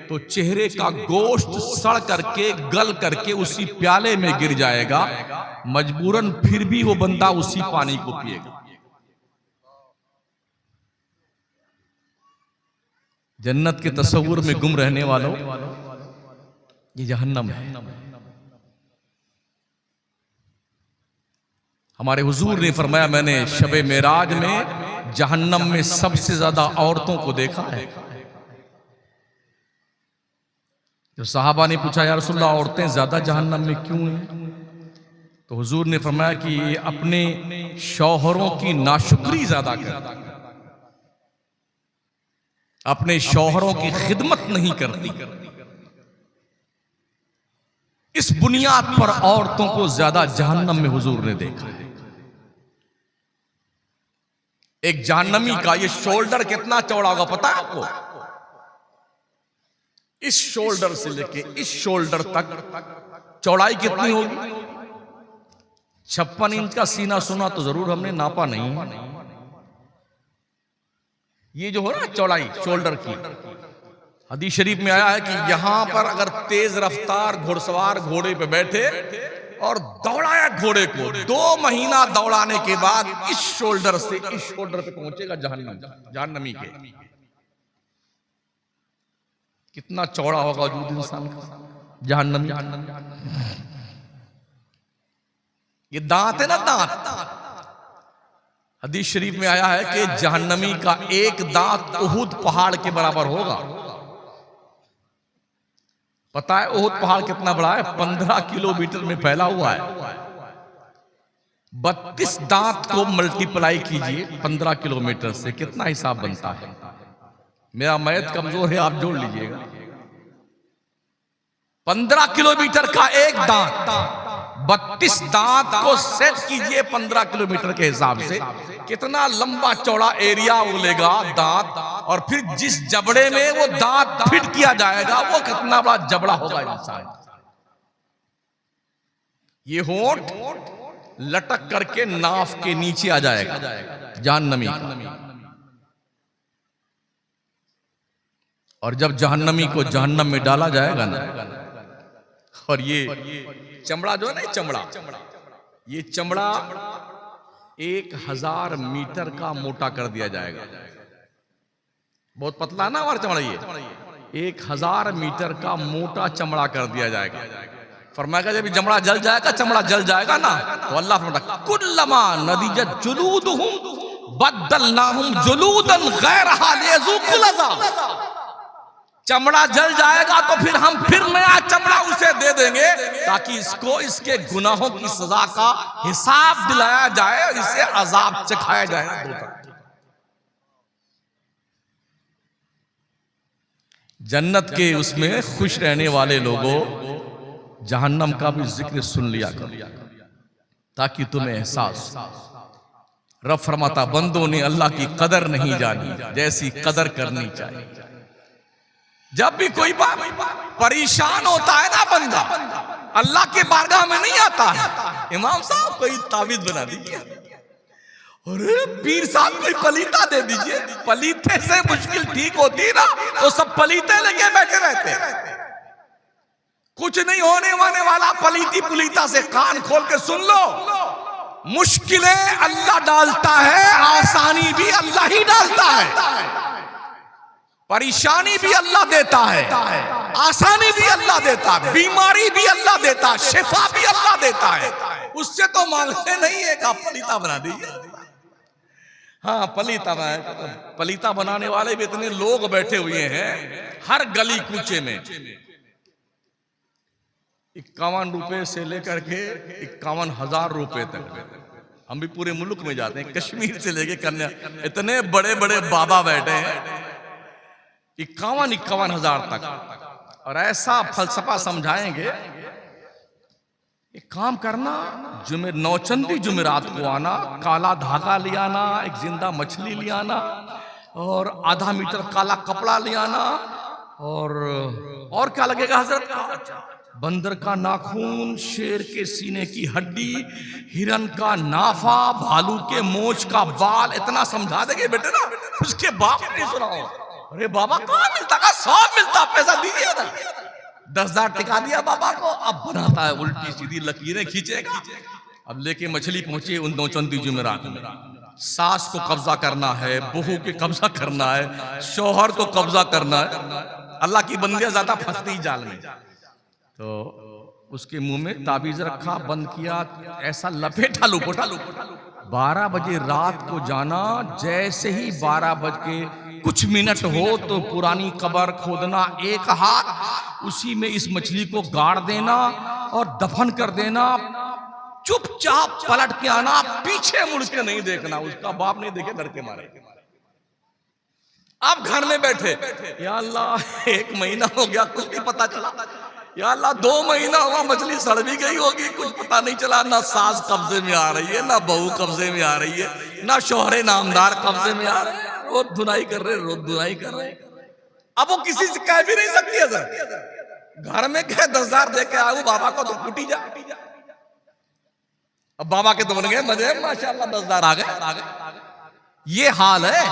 A: तो चेहरे का गोश्त सड़ करके, गल करके उसी प्याले में गिर जाएगा। मजबूरन फिर भी वो बंदा उसी पानी को पिएगा। जन्नत के तस्वुर में गुम रहने वालों, ये जहन्नम है। हमारे हुजूर ने फरमाया, मैंने शबे मेराज में जहन्नम में सबसे ज्यादा औरतों को देखा है। जब साहबा ने पूछा, या रसूलल्लाह औरतें ज्यादा जहन्नम में क्यों हैं? तो हुजूर ने फरमाया कि ये अपने शौहरों की नाशुक्री ज्यादा करती, अपने शौहरों की खिदमत नहीं करती। इस बुनियाद पर औरतों को ज्यादा जहन्नम में हुजूर ने देखा। एक जहन्नमी का ये शोल्डर कितना चौड़ा होगा पता है आपको? इस शोल्डर से लेके इस शोल्डर तक चौड़ाई कितनी होगी? 56 इंच का सीना सुना तो जरूर हमने नापा नहीं। ये जो हो ना चौड़ाई शोल्डर की, हदीस शरीफ में आया है कि यहां पर अगर तेज रफ्तार घुड़सवार घोड़े पे बैठे और दौड़ाया घोड़े को, 2 महीना दौड़ाने के बाद इस शोल्डर से इस शोल्डर पे पहुंचेगा जहन्नमी के। कितना चौड़ा होगा वजूद इंसान का जहन्नमी। ये दांत है ना, दांत। हदीस शरीफ में आया है कि जहन्नमी का एक दांत उहुद पहाड़ के बराबर होगा। पता है उहुद पहाड़ कितना बड़ा है? 15 किलोमीटर में फैला हुआ है। 32 दांत को मल्टीप्लाई कीजिए 15 किलोमीटर से, कितना हिसाब बनता है? मेरा मैथ कमजोर है, आप जोड़ लीजिएगा। 15 किलोमीटर का एक दांत, 32 दांत को सेट कीजिए 15 किलोमीटर के हिसाब से, कितना लंबा चौड़ा एरिया वो लेगा दांत। और फिर जिस जबड़े में वो दांत फिट किया जाएगा वो कितना बड़ा जबड़ा होगा इंसान। ये होंठ लटक करके नाफ के नीचे आ जाएगा जहन्नमी का। और जब जहन्नमी को जहन्नम में डाला जाएगा ना, और ये चमड़ा जो है ना, चमड़ा, ये चमड़ा 1000 मीटर का मोटा कर दिया जाएगा। बहुत पतला है ना हमारा चमड़ा, ये 1000 मीटर का मोटा चमड़ा कर दिया जाएगा। फरमाया जब चमड़ा जल जाएगा, चमड़ा जल जाएगा ना, तो अल्लाह फरमाता कुल्लमा नदिजत जुलूदुहुम बद्दलनाहुम जुलूदन गैरहा लियज़ूकुल अज़ाब। चमड़ा जल जाएगा तो फिर हम फिर नया चमड़ा उसे दे देंगे ताकि इसको इसके गुनाहों की सजा का हिसाब दिलाया जाए और इसे अजाब चखाया जाए। जन्नत के उसमें खुश रहने वाले लोगों, जहन्नम का भी जिक्र सुन लिया करो ताकि तुम्हें एहसास। रब फरमाता बंदों ने अल्लाह की कदर नहीं जानी जैसी कदर करनी चाहिए। जब भी कोई परेशान होता है ना बंदा, अल्लाह के बारगाह में नहीं आता है, इमाम साहब कोई तावीज बना दीजिए, अरे पीर साहब कोई पलीता दे दीजिए। पलीते से मुश्किल ठीक होती ना तो सब पलीते लेके बैठे रहते। कुछ नहीं होने वाला पलीती पुलीता से कान खोल के सुन लो। मुश्किलें अल्लाह डालता है, आसानी भी अल्लाह ही डालता है। परेशानी भी अल्लाह देता है, आसानी भी अल्लाह देता है, बीमारी भी अल्लाह देता है, शिफा भी अल्लाह देता है। उससे तो मांगते नहीं है कि आप पलीता बना दीजिए। हाँ पलीता बनाने वाले भी इतने लोग बैठे हुए हैं हर गली कूचे में। 51 रुपए से लेकर के 51,000 रुपए तक। हम भी पूरे मुल्क में जाते हैं, कश्मीर से लेके कन्या, इतने बड़े बड़े बाबा बैठे हैं 51,000 तक। और ऐसा फलसफा समझाएंगे, एक काम करना, नौचंदी जुमेरात को आना, काला धागा ले आना, एक जिंदा मछली ले आना और आधा मीटर काला कपड़ा ले आना, और क्या लगेगा हजरत? बंदर का नाखून, शेर के सीने की हड्डी, हिरन का नाफा, भालू के मोछ का बाल। इतना समझा देंगे बेटे ना, उसके बाप ने नहीं सुना हो। अरे बाबा कहाँ मिलता? का 100 मिलता, पैसा दीजिए ना। 10,000 टिका दिया बाबा को, अब बनाता है उल्टी सीधी लकीरें खींचेगा। अब लेके मछली पहुंची उन नौचंदी जुमेरात में। सास को कब्जा करना है, बहू के कब्जा करना है, शौहर को कब्जा करना है। अल्लाह की बंदियां ज्यादा फंसती जाल में। तो उसके मुंह में ताबीज रखा, बंद किया, ऐसा लपेटा लुपोटा। 12 बजे रात को जाना, जैसे ही 12 बज के कुछ मिनट हो तो पुरानी कब्र खोदना, एक हाथ उसी में इस मछली को गाड़ देना और दफन कर देना। चुपचाप पलट के आना, पीछे मुड़ के नहीं देखना। उसका बाप नहीं देखे, डर के मारे। अब घर में बैठे, या अल्लाह 1 महीना हो गया, कुछ नहीं पता चला। या अल्लाह 2 महीना हुआ, मछली सड़ भी गई होगी, कुछ पता नहीं चला। ना सास कब्जे में आ रही है, ना बहू कब्जे में आ रही है, ना शोहरे नामदार कब्जे में आ रहे हैं। रोज धुनाई कर रहे। अब वो किसी से कह भी नहीं सकती है सर। घर में कहे 10,000 दे के आओ बाबा को, तो कुटी जा। अब बाबा के तो बन गए मजे, माशाल्लाह 10,000 आ गए। ये हाल है।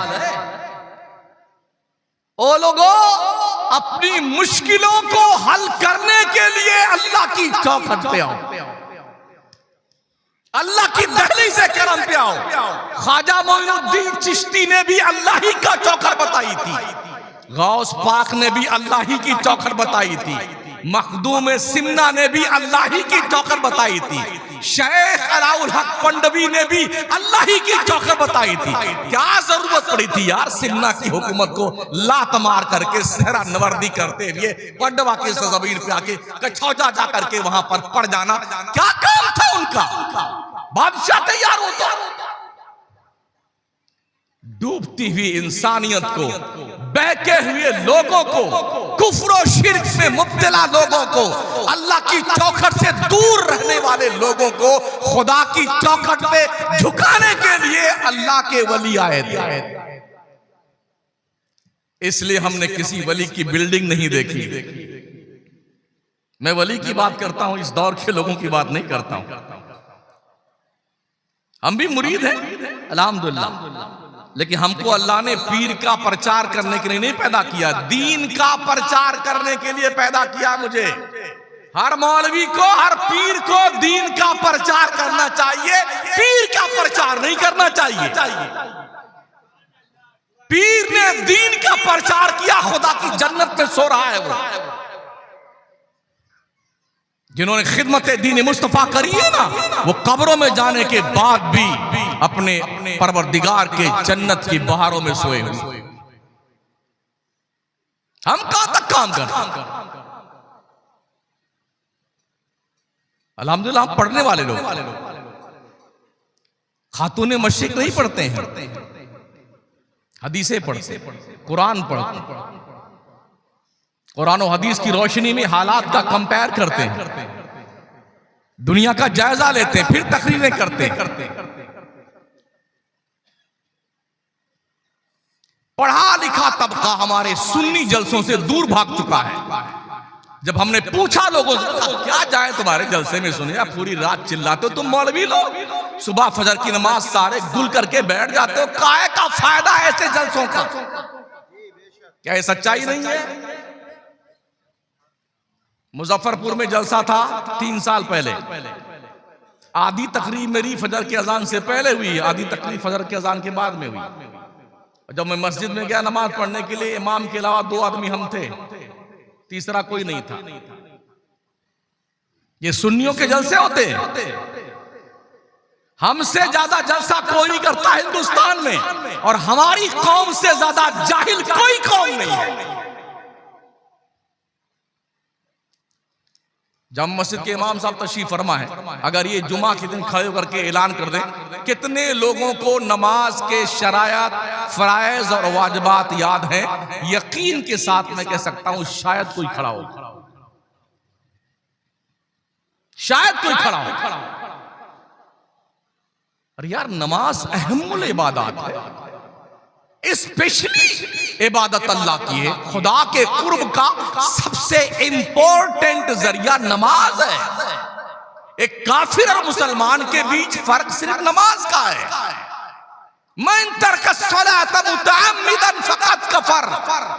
A: ओ लोगों, अपनी मुश्किलों को हल करने के लिए अल्लाह की चौखट पे आओ, अल्लाह की दहलीज से करम पे आओ। ख्वाजा मोइनुद्दीन चिश्ती ने भी अल्लाह ही का चौखट बताई थी, गौस पाक ने भी अल्लाह ही की चौखट बताई थी, मखदूम सिमना ने भी अल्लाह ही की चौखट बताई थी, शेख अलाउल हक पंडवी ने भी अल्लाह ही की चौखट बताई थी। क्या जरूरत पड़ी थी यार सिमना की हुकूमत को लात मार करके सहरा नवर्दी करते हुए पंडवा की जमीन पे आके कछौजा जा करके वहां पर पड़ जाना? क्या काम था उनका? बादशाह तैयार होता, डूबती हुई इंसानियत को, बहके हुए लोगों को, कुफ्र और शिर्क में मुब्तला लोगों को, अल्लाह की चौखट से दूर रहने वाले लोगों को खुदा की चौखट पे झुकाने के लिए अल्लाह के वली आए थे। इसलिए हमने किसी वली की बिल्डिंग नहीं देखी। मैं वली की बात करता हूं, इस दौर के लोगों की बात नहीं करता हूं। हम भी मुरीद हैं अल्हम्दुलिल्लाह, लेकिन हमको अल्लाह ने पीर का प्रचार करने के लिए नहीं पैदा किया, दीन का प्रचार करने के लिए पैदा किया मुझे। हर मौलवी को, हर पीर को दीन का प्रचार करना चाहिए, पीर का प्रचार नहीं करना चाहिए। पीर ने दीन का प्रचार किया, खुदा की जन्नत में सो रहा है वो। जिन्होंने खिदमत दीन मुस्तफा करी है ना, वो कब्रों में जाने के बाद भी अपने परवरदिगार के जन्नत की बहारों में सोए हुए। हम कहां तक काम करते? अल्हम्दुलिल्लाह हम पढ़ने वाले लोग, खातूने मशीक नहीं पढ़ते हैं, हदीसें पढ़ते, कुरान पढ़ते, कुरान और हदीस की रोशनी में हालात का कंपेयर करते हैं, दुनिया का जायजा लेते हैं, फिर तकरीरें करते हैं। पढ़ा लिखा तबका हमारे सुन्नी जलसों से दूर भाग चुका है। जब हमने पूछा लोगों से क्या जाए तुम्हारे जलसे में, सुनिए पूरी रात चिल्लाते हो तुम मौलवी लोग, सुबह फजर की नमाज सारे गुल करके बैठ जाते हो, काहे का फायदा है ऐसे जलसों का? क्या ये सच्चाई नहीं है? मुजफ्फरपुर में जलसा था 3 साल पहले, आधी तकरीब मेरी फजर के अजान से पहले हुई, आधी तकरीब फजर के अजान के बाद में हुई। जब मैं मस्जिद में गया नमाज पढ़ने के लिए, इमाम के अलावा 2 आदमी हम थे, तीसरा कोई नहीं था। ये सुन्नियों के जलसे होते हैं, हमसे ज्यादा जलसा कोई नहीं करता हिंदुस्तान में, और हमारी कौम से ज्यादा जाहिल कोई कौम नहीं है। जब मस्जिद के इमाम साहब तशरीफ फरमा है, अगर ये जुमा के दिन खड़े होकर के ऐलान कर दें कितने लोगों को नमाज के शरायत, फराइज और वाजिबात याद हैं, यकीन के साथ मैं कह सकता हूं शायद कोई खड़ा हो, शायद कोई खड़ा हो। अरे यार नमाज अहमुल इबादत है, स्पेशली इबादत अल्लाह की है, खुदा के कुर्ब का सबसे इंपॉर्टेंट जरिया नमाज है। एक काफिर और मुसलमान के बीच फर्क सिर्फ नमाज का है। मन तरक सलात मुतअम्मिदन फकत कफर,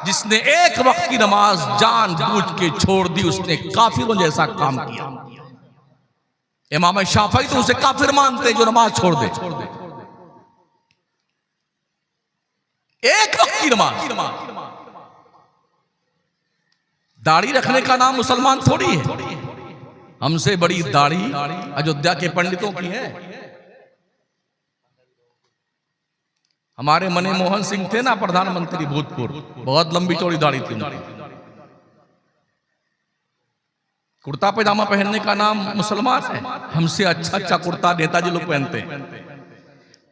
A: जिसने एक वक्त की नमाज जानबूझ के छोड़ दी उसने काफिरों जैसा काम किया। इमाम शाफई तो उसे काफिर मानते जो नमाज छोड़ दे, एक वक्त की नमाज। दाढ़ी रखने का नाम मुसलमान थोड़ी है, हमसे बड़ी दाढ़ी अयोध्या के पंडितों की है। हमारे मनमोहन सिंह थे ना प्रधानमंत्री भूतपूर्व, बहुत लंबी चौड़ी दाढ़ी थी उनकी। कुर्ता पैजामा पहनने का नाम मुसलमान है, हमसे अच्छा अच्छा कुर्ता नेताजी लोग पहनते हैं।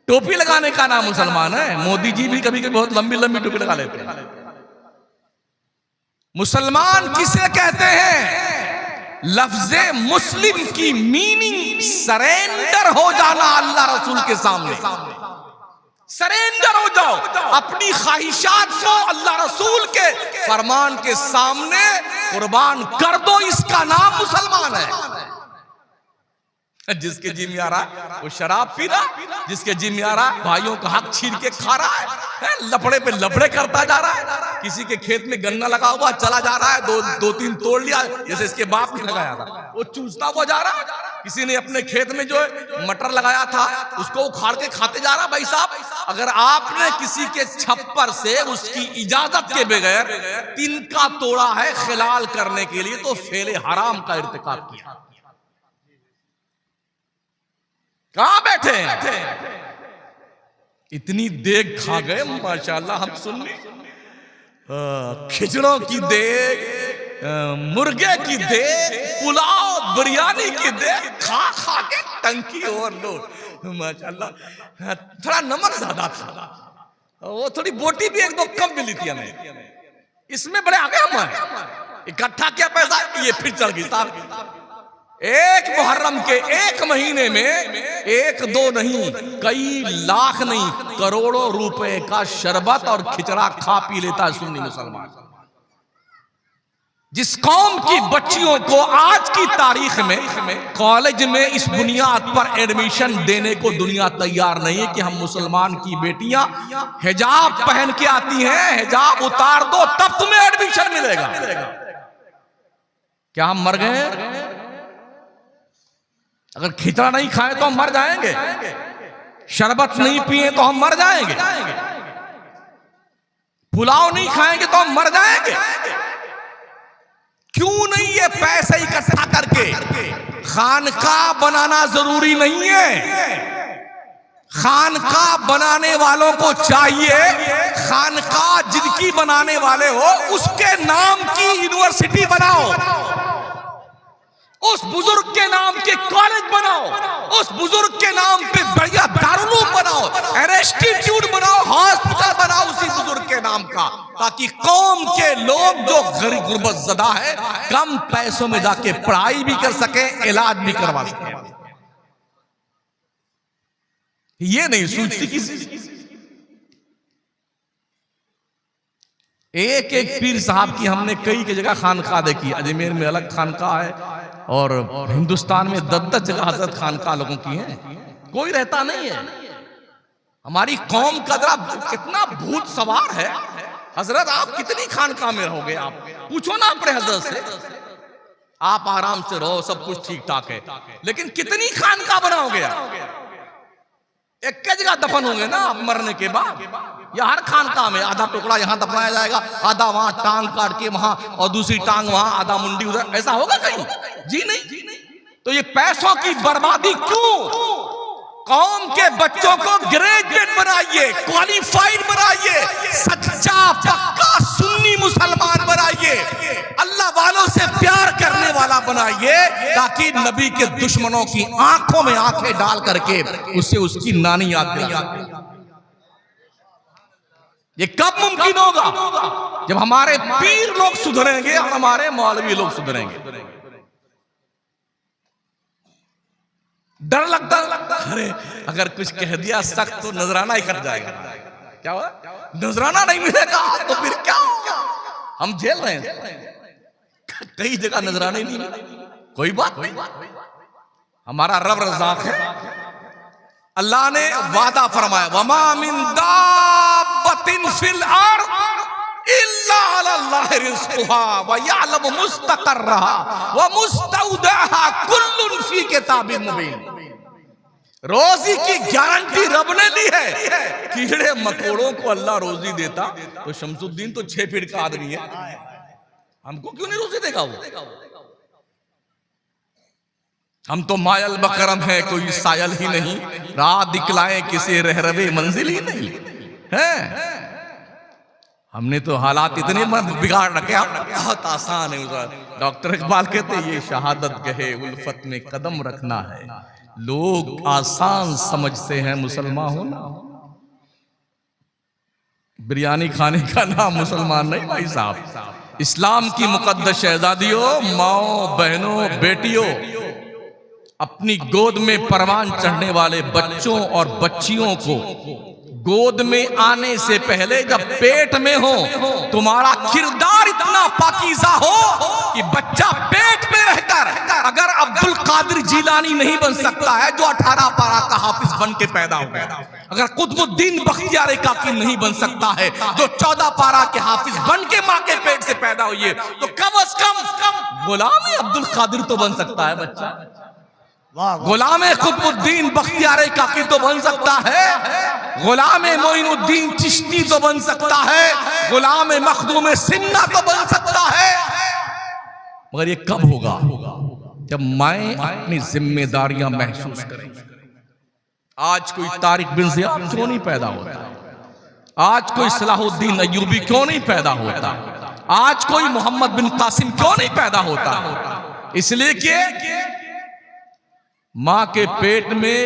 A: टोपी लगाने का नाम मुसलमान है, मोदी जी भी कभी कभी बहुत लंबी लंबी टोपी लगा लेते हैं। मुसलमान किसे कहते हैं? लफ्ज़े मुस्लिम की मीनिंग सरेंडर हो जाना अल्लाह रसूल के सामने। सरेंडर हो जाओ, अपनी ख्वाहिशात को अल्लाह रसूल के फरमान के सामने कुर्बान कर दो, इसका नाम मुसलमान है। जिसके जी में आ रहा वो शराब पी रहा, जिसके जी में आ रहा भाइयों का हक छीन के खा रहा है, लफड़े पे लफड़े करता जा रहा है। किसी के खेत में गन्ना लगा हुआ चला जा रहा है, दो तीन तोड़ लिया, जैसे इसके बाप ने लगाया था वो चूसता हुआ जा रहा है। किसी ने अपने खेत में जो मटर लगाया था उसको उखाड़ के खाते जा रहा। भाई साहब, अगर आपने किसी के छप्पर से उसकी इजाजत के बगैर तिनका तोड़ा है खिलाल करने के लिए, तो फेले हराम का इर्तिकाब किया। कहां बैठे हैं? इतनी देग खा गए माशाल्लाह। हम सुन खिचड़ों की देग, मुर्गे की देग, पुलाव बिरयानी की देग खा खा के टंकी ओवरलोड माशाल्लाह। थोड़ा नमक ज्यादा था, वो थोड़ी बोटी भी एक दो कम मिली थी हमें। इसमें बड़े आगे हम इकट्ठा किया पैसा, ये फिर चल गई साहब। एक मुहर्रम के एक महीने में एक दो नहीं, कई लाख नहीं, करोड़ों रुपए का शरबत और खिचड़ा खा पी लेता है सुन्नी मुसलमान। जिस कौम की बच्चियों को आज की तारीख में कॉलेज में इस बुनियाद पर एडमिशन देने को दुनिया तैयार नहीं है कि हम मुसलमान की बेटियां हिजाब पहन के आती हैं, हिजाब उतार दो तब तुम्हें एडमिशन मिलेगा। क्या हम मर गए? अगर खिचड़ा नहीं खाए तो हम मर जाएंगे, शरबत नहीं पिए तो हम मर जाएंगे, पुलाव नहीं खाएंगे तो हम मर जाएंगे। क्यों नहीं ये पैसे इकट्ठा करके खानकाह बनाना जरूरी नहीं है। खानकाह बनाने वालों को चाहिए, खानकाह जिनकी बनाने वाले हो उसके नाम की यूनिवर्सिटी बनाओ, उस बुजुर्ग के नाम के कॉलेज बनाओ, उस बुजुर्ग के नाम पे बढ़िया दारुल बनाओ, इंस्टीट्यूट बनाओ, हॉस्पिटल बनाओ उसी बुजुर्ग के नाम का, ताकि कौम के लोग जो गरीब गुर्बतज़दा है कम पैसों में जाके पढ़ाई भी कर सके, इलाज भी करवा सके। ये नहीं सोचती किसी। एक एक पीर साहब की हमने कई की जगह खानकाह देखी। अजमेर में अलग खानकाह है और हिंदुस्तान में 10-10 जगह हजरत खानकाह लोगों की है, कोई रहता नहीं है। हमारी कौम का जरा कितना भूत सवार है। हजरत आप कितनी खानकाह में रहोगे? आप पूछो ना अपने हजरत से। आप आराम से रहो, सब कुछ ठीक ठाक है, लेकिन कितनी खानकाह बनाओगे आप? एक जगह दफन होंगे ना आप मरने के बाद, या हर खानकाह में आधा टुकड़ा यहाँ दफनाया जाएगा, आधा वहां टांग काट के वहां और दूसरी टांग वहां, आधा मुंडी उधर, ऐसा होगा कहीं? जी नहीं। तो ये पैसों की बर्बादी क्यों? कौम के बच्चों को ग्रेजुएट बनाइए, क्वालिफाइड बनाइए, सच्चा पक्का सुन्नी मुसलमान बनाइए, अल्लाह वालों से प्यार करने वाला बनाइए, ताकि नबी के दुश्मनों की आंखों में आंखें डाल करके उसे उसकी नानी याद दिलाए। ये कब मुमकिन होगा? जब हमारे पीर लोग सुधरेंगे और हमारे मौलवी लोग सुधरेंगे। डर लगता, अरे अगर कुछ कह दिया सख्त तो नजराना ही कट जाएगा। क्या हुआ? नजराना नहीं मिलेगा तो फिर क्या होगा? हम झेल रहे हैं, कई जगह नजराने नहीं मिले, कोई बात नहीं। हमारा रब रज़ाक है। अल्लाह ने वादा फरमाया, वमा मिन दाब्बतिन फिल अर्द इल्ला अल्लाह रिज़्क़ुहा व यअलमु मुस्तक़र्रहा व मुस्तौदअहा कुल्लुन फी किताबिन मुबीन। रोजी की गारंटी रब ने दी है। कीड़े मकोड़ों को अल्लाह रोजी देता तो शमसुद्दीन तो 6 फीट का आदमी है, हमको क्यों नहीं रोजी देगा वो? हम तो मायल बकरम है, कोई सायल ही नहीं, रात दिखलाए किसी रहरवे मंजिल ही नहीं है। हमने तो हालात इतने बिगाड़ रखे, बहुत आसान है। डॉक्टर इकबाल कहते ये शहादत गहे उल्फत में कदम रखना है, लोग आसान समझते हैं मुसलमान होना। बिरयानी खाने का नाम मुसलमान नहीं भाई साहब। इस्लाम की मुकद्दस शहजादियों, माओ बहनों, बेटियों, अपनी गोद में परवान चढ़ने वाले बच्चों और बच्चियों को गोद में आने से पहले जब पेट में हो, तुम्हारा किरदार इतना पाकीज़ा हो कि बच्चा पेट में रहकर अगर अब्दुल कादिर जीलानी नहीं बन सकता है जो 18 पारा का हाफिज बन के पैदा हो गया। अगर कुतुबुद्दीन बख्तियार काकी नहीं बन सकता है जो 14 पारा के हाफिज बन के माँ के पेट से पैदा हुई है, तो कम से कम गुलाम अब्दुल कादिर तो बन सकता है बच्चा। गुलाम कुतुबुद्दीन बख्तियार काकी तो बन सकता है, गुलाम मोइनुद्दीन चिश्ती तो बन सकता है, गुलाम मखदूम सिन्ना तो बन सकता है। मगर ये कब होगा? जब मैं अपनी जिम्मेदारियां महसूस करेंगे। आज कोई तारिक बिन ज़ियाद क्यों नहीं पैदा होता? आज कोई सलाहुद्दीन अय्यूबी क्यों नहीं पैदा होता? आज कोई मोहम्मद बिन कासिम क्यों नहीं पैदा होता? इसलिए कि मां के पेट में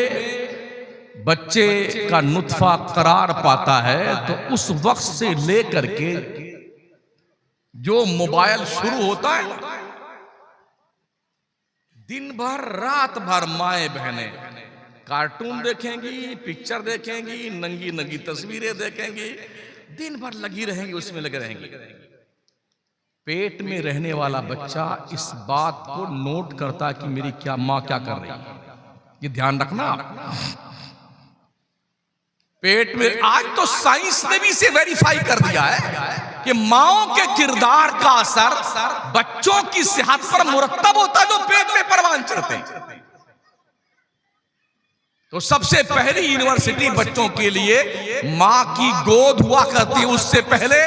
A: बच्चे का नुत्फा करार पाता है, तो उस वक्त से लेकर के जो मोबाइल शुरू होता है, दिन भर रात भर माए बहनें कार्टून देखेंगी, पिक्चर देखेंगी, नंगी नंगी तस्वीरें देखेंगी, दिन भर लगी रहेंगी, उसमें लगे रहेंगी। पेट में रहने वाला बच्चा इस बात को नोट करता कि मेरी क्या मां क्या कर रही है, ये ध्यान रखना। पेट में आज तो साइंस ने भी इसे वेरीफाई कर दिया है कि माओ के किरदार का असर बच्चों की सेहत पर मुरत्तब होता है जो पेट में परवान चढ़ते हैं। तो सबसे पहली यूनिवर्सिटी बच्चों के लिए मां की गोद हुआ करती है, उससे पहले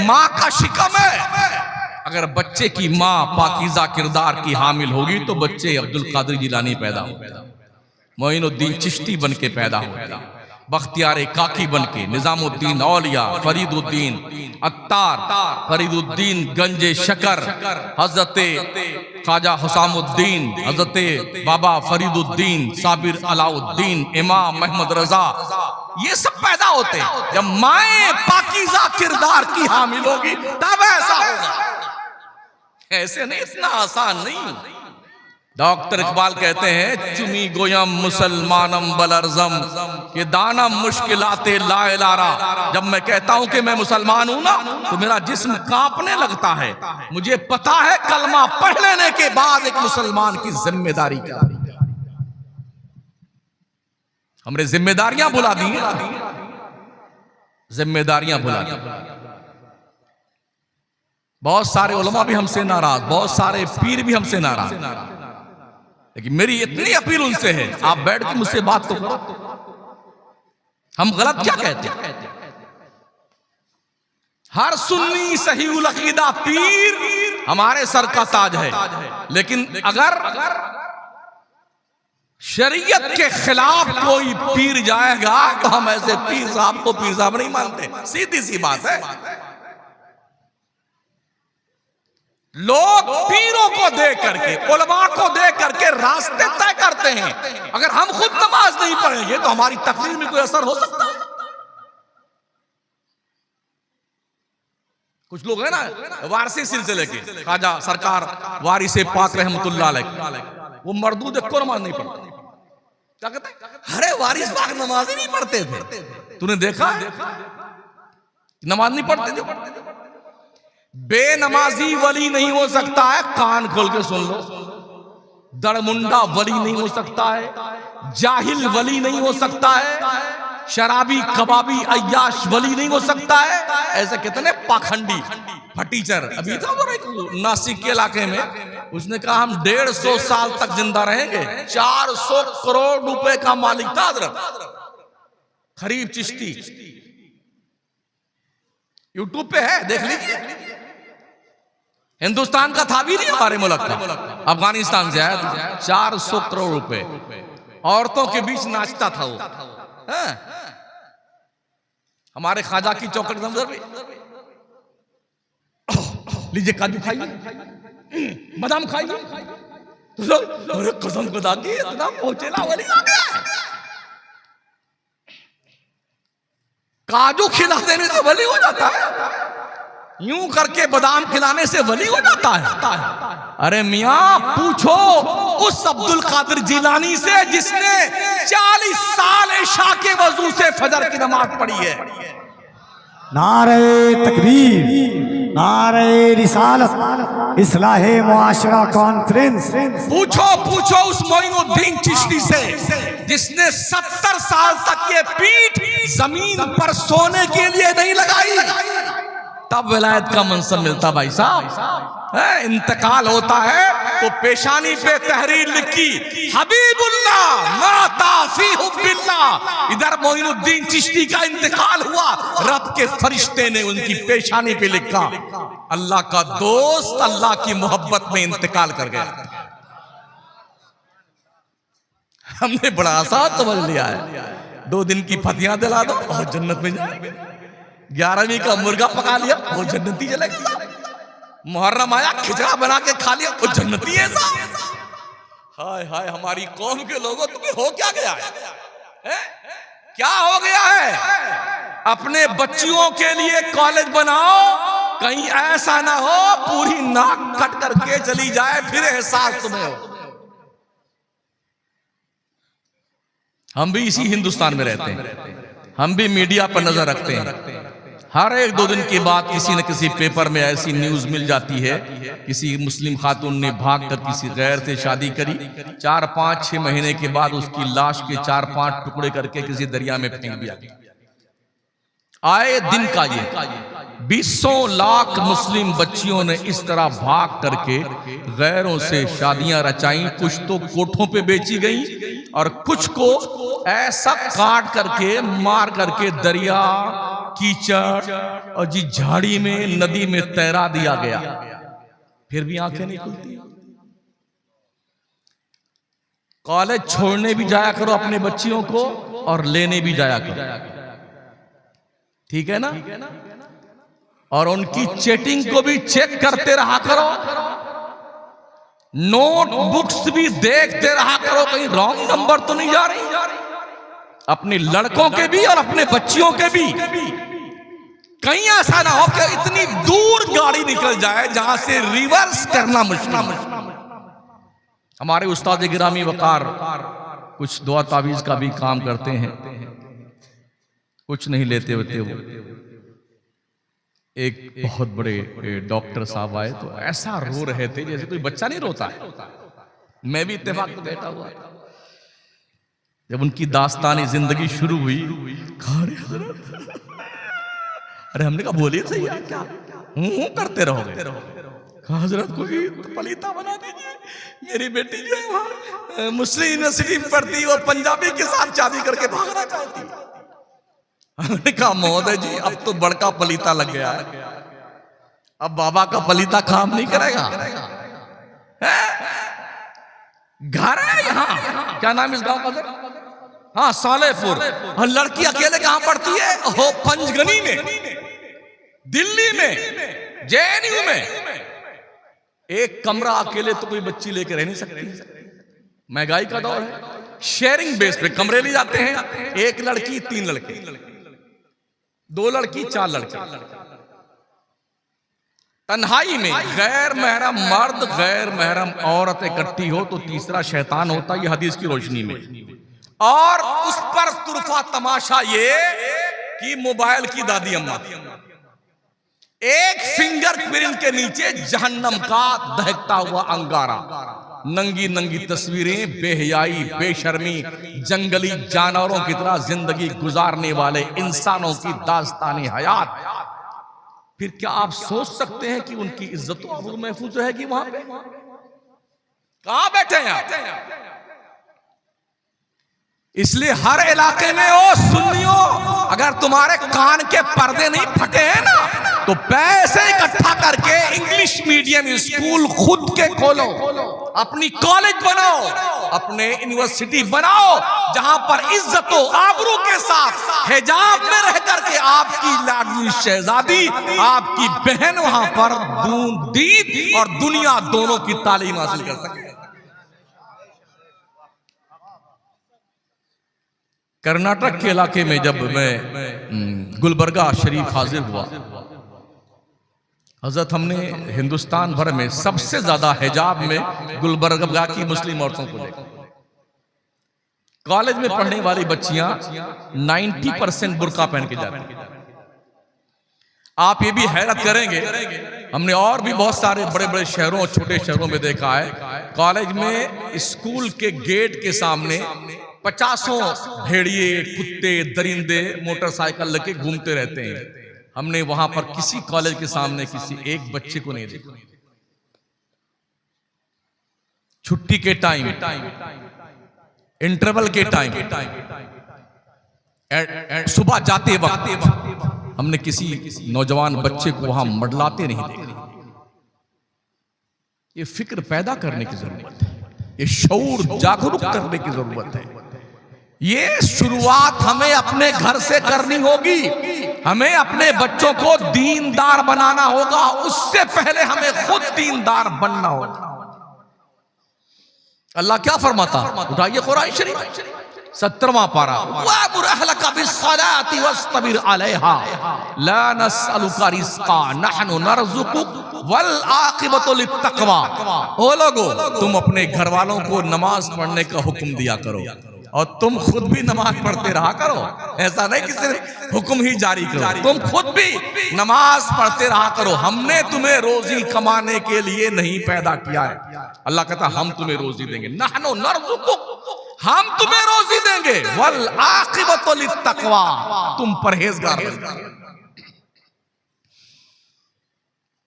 A: मां का शिकम है। अगर बच्चे की मां पाकीज़ा किरदार की हामिल होगी तो बच्चे अब्दुल कादिर जिलानी पैदा होगा, मोइनुद्दीन चिश्ती बन के पैदा होगा, बख्तियार काकी बन के, निजामुद्दीन औलिया, फरीदुद्दीन अत्तार, फरीदुद्दीन गंजे शकर, हजरते ख्वाजा हुसामुद्दीन, हजरते बाबा फरीदुद्दीन, साबिर अलाउद्दीन, इमाम महमद रजा, ये सब पैदा होते हैं जब माए पाकीज़ा किरदार की हामिल होगी, तब ऐसा होगा। ऐसे नहीं, इतना आसान नहीं। डॉक्टर इकबाल कहते हैं, चुमी गोयम मुसलमानम बलरजम, ये दाना मुश्किलाते लाए लारा। जब मैं कहता हूं कि मैं मुसलमान हूं ना, तो मेरा जिस्म कांपने लगता है। मुझे पता है कलमा पढ़ लेने के बाद एक मुसलमान की जिम्मेदारी क्या है। हमने जिम्मेदारियां भुला दी, जिम्मेदारियां भुला दी। बहुत सारे उलमा भी हमसे नाराज, बहुत सारे पीर भी हमसे नाराज, लेकिन मेरी इतनी अपील उनसे है, आप बैठ के मुझसे बात तो करो। हम गलत क्या कहते हैं? हर सुन्नी सही उल अकीदा पीर हमारे सर का ताज है, लेकिन अगर शरीयत के खिलाफ कोई पीर जाएगा तो हम ऐसे पीर साहब को पीर साहब नहीं मानते। सीधी सी बात है। लोग पीरों को देख करके, उलमा को देख करके रास्ते तय करते हैं। अगर हम खुद नमाज नहीं पढ़ेंगे तो हमारी तकरीर में कोई असर हो सकता है? कुछ लोग हैं ना वारसी सिलसिले के, ख्वाजा सरकार वारिसे पाक रहमतुल्लाह अलैह, वो मर्दूद को नमाज नहीं पढ़ते। क्या कहते हैं? अरे वारिस पाक नमाज ही नहीं पढ़ते थे, तूने देखा नमाज नहीं पढ़ते थे। बेनमाजी वली नहीं हो सकता है, कान खोल के सुन लो। दरमुंडा वली नहीं हो सकता है, जाहिल वली नहीं हो सकता है, शराबी कबाबी अय्याश वली नहीं हो सकता है। ऐसे कितने पाखंडी फटीचर। अभी था नासिक के इलाके में, उसने कहा हम 150 साल तक जिंदा रहेंगे। 400 करोड़ रुपए का मालिक था हजरत खरीब चिश्ती। यूट्यूब पे है, देख लीजिए। हिंदुस्तान का था भी नहीं, हमारे मुल्क का, अफगानिस्तान से आया। 400 करोड़ रुपए, औरतों के बीच नाचता था वो। हमारे ख्वाजा की चौखट में लीजिए काजू खाइए, बादाम खाइए, तो कसम खुदा की इतना पहुंचेला वाली आ गया। काजू खिला देने से वली हो जाता है, यूं करके बादाम खिलाने से वली हो जाता है। अरे मियां पूछो उस अब्दुल कादिर जिलानी से जिसने 40 साल इशा के वजू से फजर की नमाज पढ़ी है।
B: नारे तकबीर, नारे रिसालत इस्लाहे मुआशरा कॉन्फ्रेंस।
A: पूछो पूछो उस मोइनुद्दीन चिश्ती से जिसने 70 साल तक ये पीठ जमीन पर सोने के लिए नहीं लगाई, तब विलायत का मंसब मिलता। भाई साहब इंतकाल होता है तो पेशानी पे तहरीर लिखी, हबीबुल्लाह माता फी हुब्बिल्लाह। इधर मोइनुद्दीन चिश्ती का इंतकाल हुआ, रब के फरिश्ते ने उनकी पेशानी पे लिखा, अल्लाह का दोस्त अल्लाह की मोहब्बत में इंतकाल कर गया। हमने बड़ा आसान समझ लिया है, 2 दिन की फतियां दिला दो और जन्नत में जाए, 11वीं का मुर्गा पका लिया वो जन्नती चलेगा, मुहर्रम आया खिचड़ा बना के खा लिया वो जन्नती है। हाय हाय हमारी कौम के लोगों, तुम्हें हो क्या गया है? क्या हो गया है? अपने बच्चियों के लिए कॉलेज बनाओ, कहीं ऐसा ना हो पूरी नाक कट करके चली जाए, फिर एहसास तुम्हें हो। हम भी इसी हिंदुस्तान में रहते हैं, हम भी मीडिया पर नजर रखते हैं। हर 1-2 दिन के बाद किसी न किसी पेपर में ऐसी न्यूज मिल जाती है, किसी मुस्लिम खातून ने भागकर किसी गैर से शादी करी, 4-5-6 महीने के बाद उसकी लाश के 4-5 टुकड़े करके किसी दरिया में फेंक दिया। आए दिन का ये 20 लाख मुस्लिम बच्चियों ने इस तरह भाग करके गैरों से शादियां रचाई। कुछ तो कोठों पे बेची गई और कुछ को ऐसा काट करके मार करके दरिया, कीचड़ और जी झाड़ी में, नदी में तैरा दिया गया। फिर भी आंखें नहीं खुलती। कॉलेज छोड़ने भी जाया करो अपने बच्चियों को और लेने भी जाया करो, ठीक है ना? और उनकी चैटिंग को भी चेक करते रहा करो, नोटबुक्स भी देखते रहा करो, कहीं रॉन्ग नंबर तो नहीं जा रही। अपने लड़कों के भी और अपने बच्चियों के भी, कहीं ऐसा ना हो कि इतनी दूर गाड़ी निकल जाए जहां से रिवर्स करना मुश्किल। हमारे उस्ताद गिरामी वकार कुछ दुआ तावीज का भी काम करते हैं, कुछ नहीं लेते होते वो। एक बहुत बड़े डॉक्टर साहब आए तो ऐसा रो रहे थे जैसे कोई बच्चा नहीं रोता है। मैं भी इत्तेफाक में बैठा हुआ, जब उनकी दास्तानी जिंदगी शुरू हुई, अरे हमने कहा बोलिए सही है, क्या करते रहोगे? हजरत को भी पलीता बना दीजिए, मेरी बेटी जो है वहां मुस्लिम यूनिवर्सिटी में पढ़ती और पंजाबी के साथ शादी करके भागना चाहती। हमने कहा महोदय जी अब तो बड़का पलीता लग गया है, अब बाबा का पलीता काम नहीं करेगा। घर है यहाँ, क्या नाम इस गांव का? हाँ सालेपुर। और लड़की अकेले कहां पढ़ती है? हो पंचगनी में, दिल्ली में, जेएनयू में। एक कमरा अकेले तो कोई बच्ची लेकर रह नहीं सकती। महंगाई का दौर है, शेयरिंग बेस पे कमरे लिए जाते हैं। 1 लड़की 3 लड़के, 2 लड़की 4 लड़के। तन्हाई में गैर महरम मर्द, गैर महरम औरत इकट्ठी हो तो तीसरा शैतान होता है, ये हदीस की रोशनी में। और उस पर तुरफा तमाशा ये कि मोबाइल की दादी अम्मा, एक फिंगर प्रिंट के नीचे जहन्नम का दहकता हुआ अंगारा, नंगी नंगी तस्वीरें, बेहयाई, बेशर्मी, जंगली जानवरों की तरह जिंदगी गुजारने वाले इंसानों की दास्तानी हयात। फिर क्या आप सोच सकते हैं कि उनकी इज्जत आबरू महफूज रहेगी वहां पे? कहां बैठे हैं आप? इसलिए हर इलाके में ओ सुन्नियों, अगर तुम्हारे कान के पर्दे नहीं फटे हैं ना तो पैसे इकट्ठा करके इंग्लिश मीडियम स्कूल खुद के खोलो, अपनी कॉलेज बनाओ, अपने यूनिवर्सिटी बनाओ, जहां पर इज्जतो आबरू के साथ हिजाब में रह करके आपकी लाडली शहजादी, आपकी बहन वहां पर दीन और दुनिया दोनों की तालीम हासिल कर सके। कर्नाटक के इलाके में जब मैं गुलबर्गा शरीफ हाजिर हुआ, हजरत हमने हिंदुस्तान भर में सबसे ज्यादा हिजाब में गुलबर्गा की मुस्लिम औरतों को देखा। कॉलेज में पढ़ने वाली बच्चियां 90% बुर्का पहन के जाती हैं। आप ये भी हैरत करेंगे, हमने और भी बहुत सारे बड़े बड़े शहरों और छोटे शहरों में देखा है, कॉलेज में स्कूल के गेट के सामने 50 भेड़िए, कुत्ते, दरिंदे मोटरसाइकिल लेके घूमते रहते हैं। हमने वहां पर किसी कॉलेज के सामने किसी एक बच्चे को नहीं देखा। छुट्टी के टाइम, इंटरवल के टाइम, सुबह जाते वक्त हमने किसी नौजवान बच्चे को वहां मडलाते नहीं देखा। ये फिक्र पैदा करने की जरूरत है, ये शऊर जागरूक करने की जरूरत है। ये शुरुआत हमें अपने घर से करनी होगी। हमें अपने बच्चों को दीनदार बनाना होगा, उससे पहले हमें खुद दीनदार बनना होगा। अल्लाह क्या फरमाता, उठाइए कुरान शरीफ 70वां पारा, वअमुर अहलका बिस्सलाति वस्तबिर अलैहा ला नसअलुका रिज़्क़ा नहनु नरज़ुकुक वल आक़िबतु लित्तक़वा। ओ लोगो, तुम अपने घर वालों को नमाज पढ़ने का हुक्म दिया करो और तुम खुद भी नमाज पढ़ते रहा करो। ऐसा नहीं कि सिर्फ हुक्म ही जारी करो, तुम खुद भी नमाज पढ़ते रहा करो। हमने तुम्हें रोजी कमाने के लिए नहीं पैदा किया है। अल्लाह कहता हम तुम्हें रोजी देंगे, नहनु नरज़ुकुक, हम तुम्हें रोजी देंगे, वल आक़िबतु लित्तक़वा, तुम परहेजगार बनो।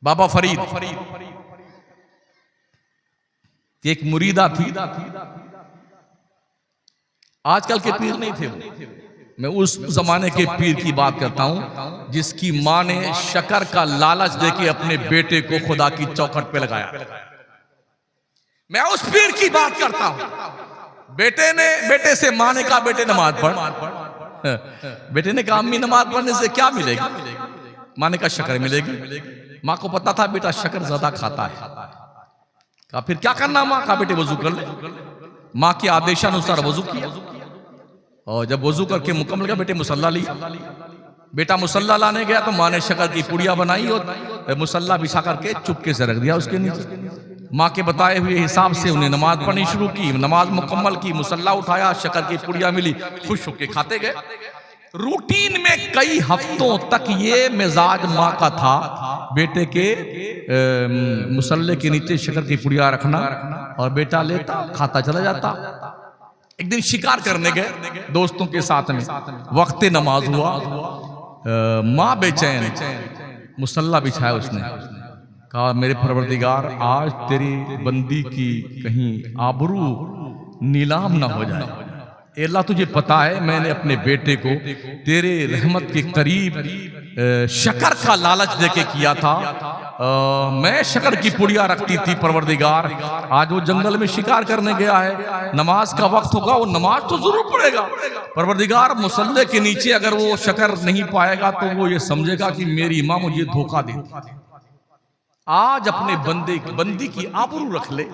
A: बाबा फरीद एक मुरीदा थी, आजकल के पीर नहीं थे वो। मैं उस जमाने के पीर की बात करता हूं जिसकी मां ने शक्कर का लालच देके अपने बेटे को खुदा की चौखट पे लगाया। मैं उस पीर की बात करता हूं। बेटे से मां ने कहा बेटे नमाज पढ़। बेटे ने कहा अम्मी नमाज पढ़ने से क्या मिलेगी? मां ने कहा शक्कर मिलेगी। मां को पता था बेटा शक्कर ज्यादा खाता है। कहा फिर क्या करना मां? कहा बेटे वजू कर ले। मां के आदेशानुसार वजू किया और जब वजू करके मुकम्मल किया बेटे मुसल्ला लिया। बेटा मुसल्ला लाने गया तो मां ने शक्कर की पुड़िया बनाई और मुसल्ला बिछा करके चुपके से रख दिया उसके नीचे। मां के बताए हुए हिसाब से उन्हें नमाज पढ़नी शुरू की, नमाज मुकम्मल की, मुसल्ला उठाया, शक्कर की पुड़िया मिली, खुश होके खाते गए। रूटीन में कई हफ्तों तक ये मिजाज मां का था, बेटे के मुसल्ले के नीचे शक्कर की पुड़िया रखना और बेटा लेता खाता चला जाता। एक दिन शिकार करने गए दोस्तों के साथ में, वक्त नमाज हुआ, मां बेचैन, मुसल्ला बिछाया उसने, कहा मेरे परवरदिगार आज तेरी बंदी की कहीं आबरू नीलाम ना हो जाए। अल्लाह तुझे पता है मैंने अपने बेटे को तेरे रहमत के करीब शक्कर का लालच देके किया था। मैं शक्कर की पुड़िया रखती थी परवरदिगार, आज वो जंगल में शिकार करने गया है, नमाज का वक्त होगा, वो नमाज तो जरूर पढ़ेगा। परवरदिगार मुसल्ले के नीचे अगर वो शक्कर नहीं पाएगा तो वो ये समझेगा कि मेरी माँ मुझे धोखा देती। आज अपने बंदी की आबरू रख ले।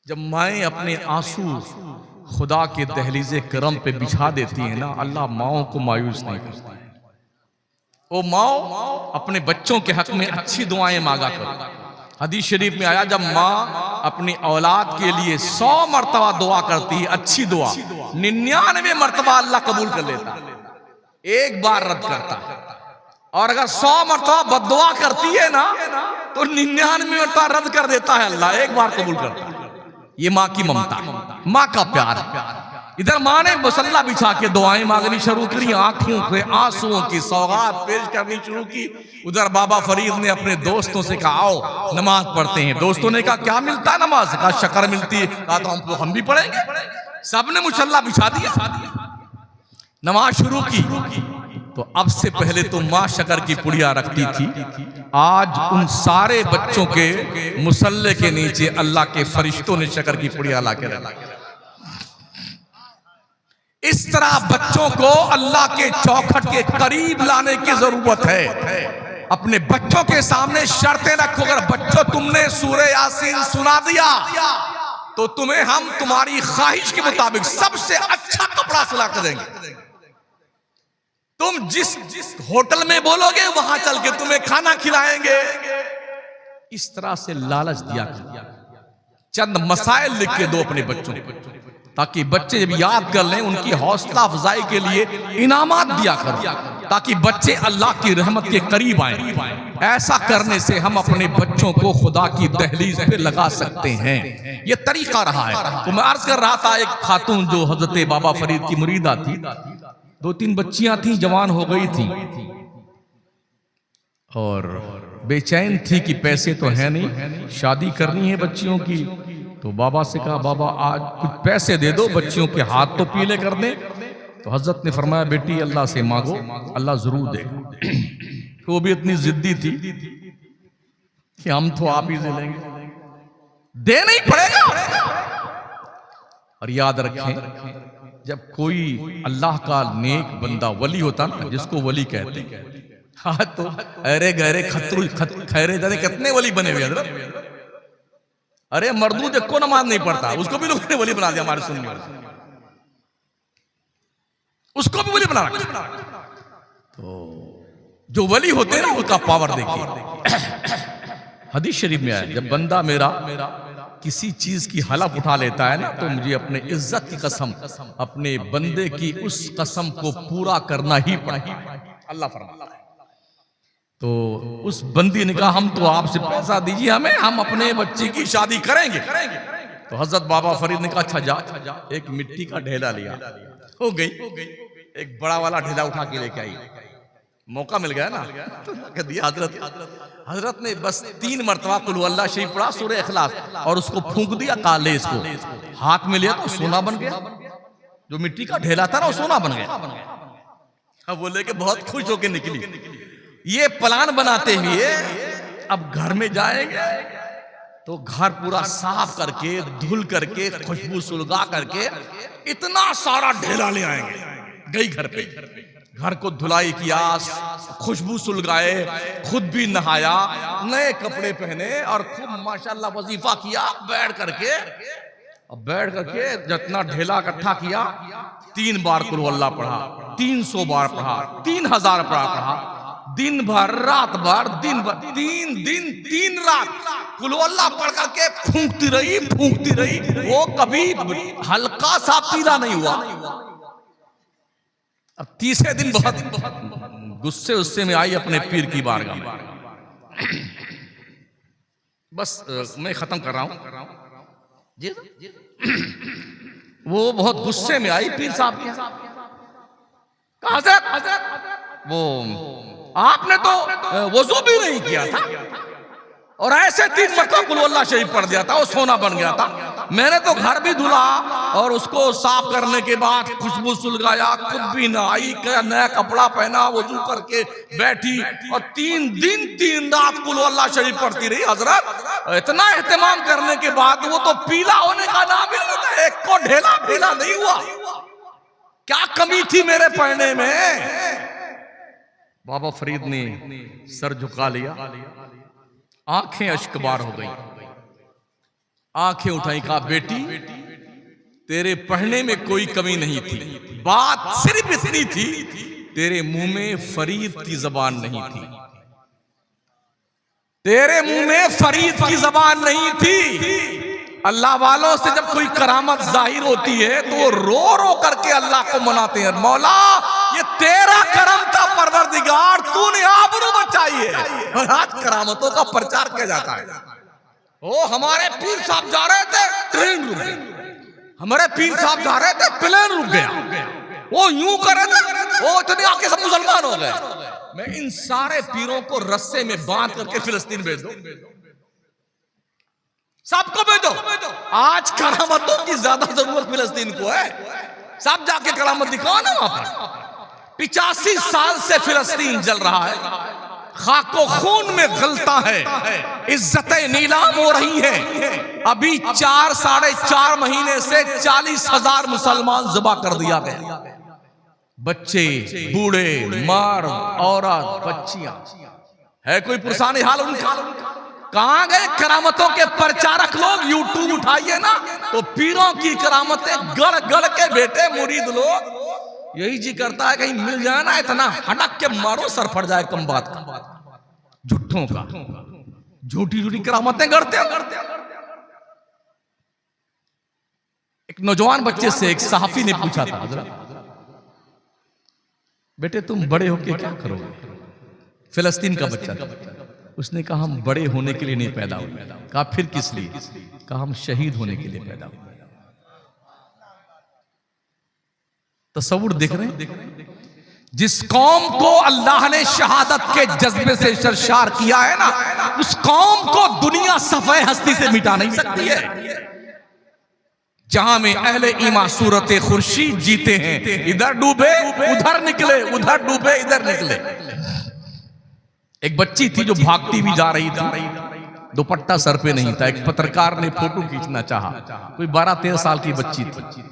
A: जब माएं अपने आंसू खुदा के दहलीज़े करम पे बिछा देती है ना, अल्लाह माओं को मायूस नहीं करता है। वो माओ अपने बच्चों के हक में अच्छी दुआएं मांगा करो। हदीस शरीफ में आया जब माँ अपनी औलाद के लिए 100 मरतबा दुआ करती है, अच्छी दुआ 99 मरतबा अल्लाह कबूल कर लेता, एक बार रद्द करता है। और अगर 100 मरतबा बद्दुआ करती है ना तो 99 मरतबा रद्द कर देता है अल्लाह, एक बार कबूल करता है। ये माँ की ममता, माँ का प्यार। इधर माँ ने मुसल्ला बिछा के दुआएं मांगनी शुरू करी, आंखों से आंसुओं की सौगात पेश करनी शुरू की। उधर बाबा फरीद ने अपने दोस्तों से कहा आओ नमाज पढ़ते हैं। दोस्तों ने कहा क्या मिलता है नमाज से? कहा शक्कर मिलती है। कहा तो हम भी पढ़ेंगे। सबने मुसल्ला बिछा दिया, नमाज शुरू की। तो अब से पहले तो माँ शक्कर की पुड़िया रखती थी, आज उन सारे बच्चों के मुसल्ले के नीचे अल्लाह के फरिश्तों ने शक्कर की पुड़िया ला के रखा। इस तरह बच्चों को अल्लाह के चौखट के करीब लाने की जरूरत है। अपने बच्चों के सामने शर्तें रखो, अगर बच्चों तुमने सूरह यासीन सुना दिया तो तुम्हें हम तुम्हारी ख्वाहिश के मुताबिक सबसे अच्छा कपड़ा सिला कर देंगे। तुम जिस होटल में बोलोगे वहां चल के तुम्हें खाना खिलाएंगे। इस तरह से लालच दिया कर, चंद मसाइल लिख के दो अपने बच्चों को, ताकि बच्चे जब याद कर लें उनकी हौसला अफजाई के लिए इनामात दिया करो। ताकि बच्चे अल्लाह की रहमत के करीब आए। ऐसा करने से हम अपने बच्चों को खुदा की दहलीज पे लगा सकते हैं। ये तरीका रहा है। तो मैं अर्ज कर रहा था, एक खातून जो हजरत बाबा फरीद की मुरीदा थी, 2-3 बच्चियां थी, जवान हो गई थी और बेचैन थी कि पैसे तो है नहीं, शादी करनी है बच्चियों की। तो बाबा से कहा, बाबा आज कुछ पैसे दे दो, बच्चियों के हाथ तो पीले कर दें। तो हजरत ने फरमाया, बेटी अल्लाह से मांगो, अल्लाह जरूर देगा। वो भी इतनी जिद्दी थी कि हम तो आप ही से लेंगे, देना ही पड़ेगा। और याद रखें, जब कोई अल्लाह का नेक बंदा वली होता ना, जिसको वली कहते हैं, हाँ तो अरे गहरे खतरू खैरे जाने कितने वली बने हुए हजरत। अरे मरदूद को नमाज नहीं पढ़ता, उसको भी लोगों ने वली बना दिया हमारे सुन्नी वाले, उसको भी वली बना रखा। तो जो वली होते हैं ना, उनका पावर देखिए। हदीस शरीफ में आया, जब बंदा मेरा किसी चीज की हलफ उठा लेता है ना, तो मुझे अपने इज्जत की कसम, अपने बंदे की उस कसम को पूरा करना ही पड़ेगा, अल्लाह फरमाता है। तो उस बंदी ने कहा, हम तो आपसे पैसा दीजिए हमें, हम अपने बच्चे की शादी करेंगे। तो हजरत बाबा फरीद ने कहा, अच्छा जा। एक मिट्टी का ढेला लिया, हो गई, एक बड़ा वाला ढेला उठा के लेके आई। मौका मिल गया ना, तो दिया हजरत ने बस 3 मरतबा कुल हु अल्लाह शरीफ पढ़ा, सूरह इखलास, और उसको फूंक दिया काले, इसको हाथ में लिया तो सोना बन गया। जो मिट्टी का ढेला था ना, वो सोना बन गया। अब बोले कि बहुत खुश होकर निकली। ये प्लान बनाते हुए अब घर में जाएंगे तो घर पूरा साफ करके, धुल करके, खुशबू सुलगा करके इतना सारा ढेला ले आएंगे। गई घर पे, घर को धुलाई किया, खुशबू सुलगाए, खुद भी नहाया, नए कपड़े पहने और खूब माशाल्लाह वजीफा किया। बैठ करके जितना ढेला इकट्ठा किया, 3 बार कुल अल्लाह पढ़ा, 300 बार पढ़ा, 3000 पढ़ा। दिन भर रात भर, दिन भर 3 दिन 3 रात कुल अल्लाह पढ़ करके फूंकती रही। वो कभी हल्का सा पीला नहीं हुआ। अब तीसरे दिन बहुत गुस्से में आई अपने पीर की बारगाह में। बस मैं खत्म कर रहा हूं जी। वो बहुत गुस्से में आई पीर साहब के, हजरत वो आपने तो वजू भी नहीं किया था और ऐसे 3 मरतबा कुल अल्लाह शरीफ पढ़ दिया था, वो सोना बन गया था। मैंने तो घर भी धुला और उसको साफ करने के बाद खुशबू सुलगाया, खुद भी नहाई, नया कपड़ा पहना, वजू करके बैठी और 3 दिन 3 रात कुल अल्लाह शरीफ पढ़ती रही। हजरत इतना एहतमाम करने के बाद वो तो पीला होने का नाम ही नहीं, एक को ढेला पीला नहीं हुआ। क्या कमी थी मेरे पढ़ने में? बाबा फरीद ने सर झुका लिया, आंखें अश्कबार हो गई, आंखें उठाई, कहा बेटी तेरे पढ़ने में कोई कमी नहीं थी, बात सिर्फ इतनी थी तेरे मुंह में फरीद की जबान नहीं थी, तेरे मुंह में फरीद की जबान नहीं थी। अल्लाह वालों से जब कोई करामत जाहिर होती है तो वो रो रो करके अल्लाह को मनाते हैं, मौला ये तेरा करम था परवरदिगार, तूने आबरू बचाई है। और आज करामतों का प्रचार किया जाता है। ओ हमारे पीर साहब जा रहे थे, ट्रेन रुक गई, हमारे पीर साहब जा रहे थे, प्लेन रुक गया, वो यूं करे थे, वो इतने आके सब मुसलमान हो गए। मैं इन सारे पीरों को रस्से में बांध करके फिलिस्तीन भेज दो, सबको भेजो। आज करामतों की ज्यादा जरूरत फिलिस्तीन को है, सब जाके करामत दिखाओ ना वहां पर। 85 साल से फिलिस्तीन जल रहा है, खाको खून में गलता है, इज्जतें नीलाम हो रही हैं। अभी 4-4.5 महीने से 40,000 मुसलमान ज़िबा कर दिया गया, बच्चे, बूढ़े, मर्द, औरत, बच्चियां। है कोई पुरसानी हाल उनका? कहां गए करामतों के प्रचारक लोग? यूट्यूब उठाइए ना तो पीरों की करामतें गड़ गड़ के बेटे मुरीद लोग यही जी करता है कहीं मिल जाए ना, इतना हटक के मारो सर फट जाए कम बात का, झूठों का, झूठी करामतें गढ़ते। एक नौजवान बच्चे से एक सहाफी ने पूछा था, बेटे तुम बड़े होके क्या करोगे? फिलिस्तीन का बच्चा था। उसने कहा हम बड़े होने के लिए नहीं पैदा हुए। कहा फिर किस लिए? कहा हम शहीद होने के लिए पैदा हुए। तसव्वुर देख रहे हैं? जिस कौम को अल्लाह ने शहादत के जज्बे से सरशार किया है ना, उस कौम को दुनिया सफ़े हस्ती से मिटा नहीं सकती है। जहां में अहले ईमान सूरत खुर्शीद जीते हैं, इधर डूबे उधर निकले, उधर डूबे इधर निकले। एक बच्ची थी जो भागती भी जा रही थी, दुपट्टा सर पे नहीं था। एक पत्रकार ने फोटो खींचना चाहा, कोई 12-13 साल की बच्ची थी।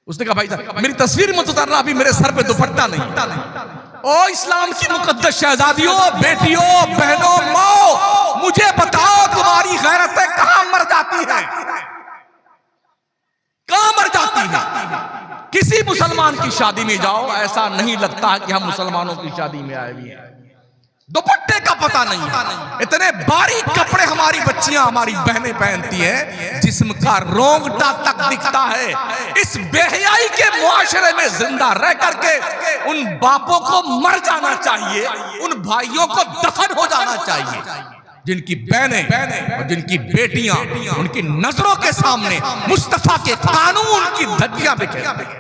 A: उसने कहा भाई साहब मेरी तस्वीर मत उतारना, अभी मेरे सर पे दुपट्टा नहीं। ओ इस्लाम की मुकद्दस शहजादियों, बेटियों, बहनों, माओ, मुझे बताओ तुम्हारी गैरतें कहां मर जाती है? कहां मर जाती है? किसी मुसलमान की शादी में जाओ, ऐसा नहीं लगता कि हम मुसलमानों की शादी में आए हुए हैं। दुपट्टे का पता नहीं है। इतने बारीक कपड़े हमारी बच्चियां, हमारी बहनें पहनती हैं, जिस्म का रोंगटा तक दिखता है। इस बेहयाई के मुआशरे में जिंदा रह करके उन बापों को मर जाना चाहिए, उन भाइयों को दफन हो जाना चाहिए, जिनकी बहनें और जिनकी बेटियां उनकी नजरों के सामने मुस्तफा के कानून की धज्जियां बिखेरते हैं।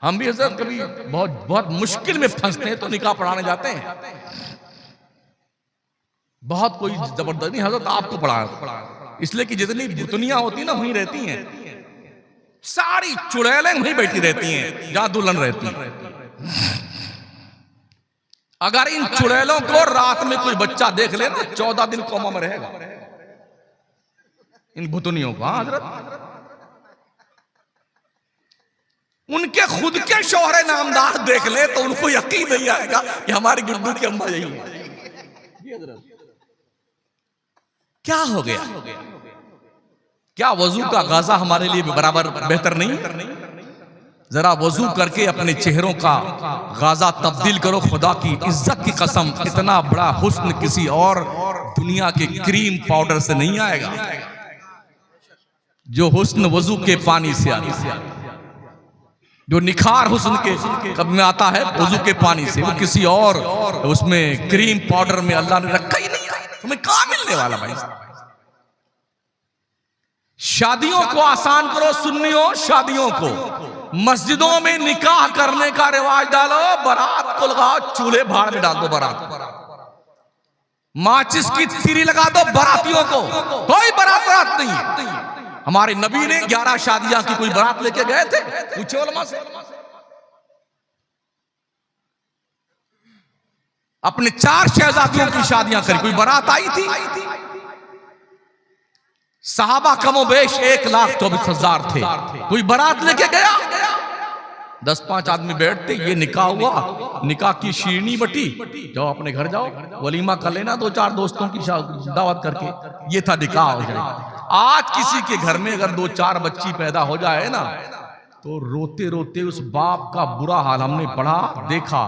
A: हम भी हजरत कभी बहुत मुश्किल में फंसते हैं तो निकाह पढ़ाने जाते हैं। बहुत कोई जबरदस्त नहीं, हजरत आपको पढ़ा, इसलिए कि जितनी भुतनियां होती ना वहीं रहती हैं, सारी चुड़ैलें वहीं बैठी रहती हैं जहां दुल्हन रहती है। अगर इन चुड़ैलों को रात में कोई बच्चा देख ले ना, 14 दिन कोमा में रहेगा इन भुतनियों को। हाँ हजरत, उनके खुद के शोहरे नामदार देख ले तो उनको यकीन नहीं आएगा कि हमारी गुड्डू की अम्मा यही है। क्या हो गया? क्या वजू का गाजा हमारे लिए बराबर बेहतर नहीं? जरा वजू करके अपने चेहरों का गाजा तब्दील करो। खुदा की इज्जत की कसम, इतना बड़ा हुस्न किसी और दुनिया के क्रीम पाउडर से नहीं आएगा जो हुस्न वजू के पानी से आता है। जो निखार हुस्न के कब में आता है वजू के पानी से, वो किसी और उसमें क्रीम पाउडर में अल्लाह ने रखा ही नहीं है। तुम्हें कहां मिलने वाला भाई? शादियों को आसान करो सुन्नियों, शादियों को मस्जिदों में निकाह करने का रिवाज डालो, बारात को लगाओ, चूल्हे भाड़ में डाल दो बारात, माचिस की तिरी लगा दो बारातियों को, कोई बारात नहीं। हमारे नबी ने 11 शादियां की, कोई बारात लेके गए थे? पूछो उलमा से। अपने 4 शहजादियों की शादियां करी, कोई बारात आई थी? सहाबा कमोबेश 1,24,000 थे, कोई बारात लेके गया? 10-5 आदमी बैठते, ये निकाह हुआ, निकाह की शीरनी बटी, जाओ अपने घर जाओ, वलीमा कर लेना 2-4 दोस्तों की दावत करके, ये था निकाह हो जाए। आज किसी के घर में अगर 2-4 बच्ची पैदा हो जाए ना, तो रोते रोते उस बाप का बुरा हाल हमने पढ़ा देखा।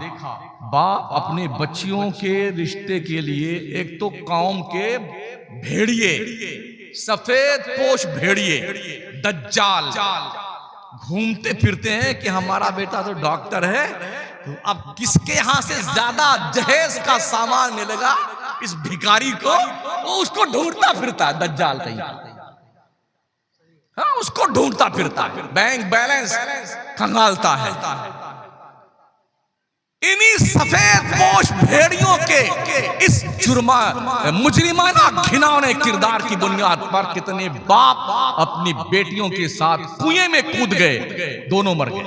A: बाप अपने बच्चियों के रिश्ते के लिए एक तो कौम के भेड़िए, सफेद पोश भेड़िए दज्जाल घूमते फिरते हैं कि हमारा बेटा तो डॉक्टर है, तो अब किसके यहां से ज्यादा जहेज का सामान मिलेगा इस भिखारी को, वो उसको ढूंढता फिरता है दज्जाल कहीं। हाँ, उसको ढूंढता फिरता है, बैंक बैलेंस खंगालता है। इन्हीं सफेद पोश भेड़ियों के इस मुजरिमाना घिनौने किरदार की बुनियाद पर कितने बाप अपनी बेटियों के साथ कुएं में कूद गए, दोनों मर गए।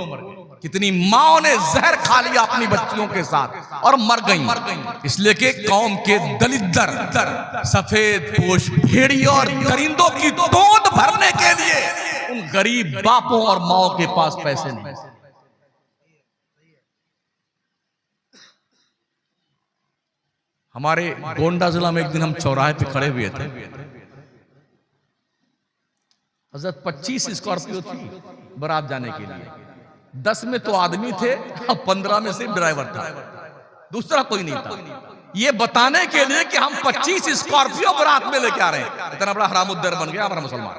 A: कितनी माओं ने जहर खा लिया अपनी बच्चियों के साथ और मर गईं, इसलिए कि कौम के दलिद्दर सफेद पोश भेड़ियों और दरिंदों की गोद भरने के लिए उन गरीब बापों और माओं के पास पैसे नहीं। हमारे गोंडा जिला में एक दिन हम चौराहे पे खड़े हुए थे, हजरत 25 स्कॉर्पियो थी बारात जाने के लिए, 10 में तो आदमी थे और 15 में सिर्फ ड्राइवर था, दूसरा कोई नहीं था। ये बताने के लिए कि हम 25 स्कॉर्पियो बारात में लेके आ रहे हैं। इतना बड़ा हरामुद्दर बन गया हमारा मुसलमान।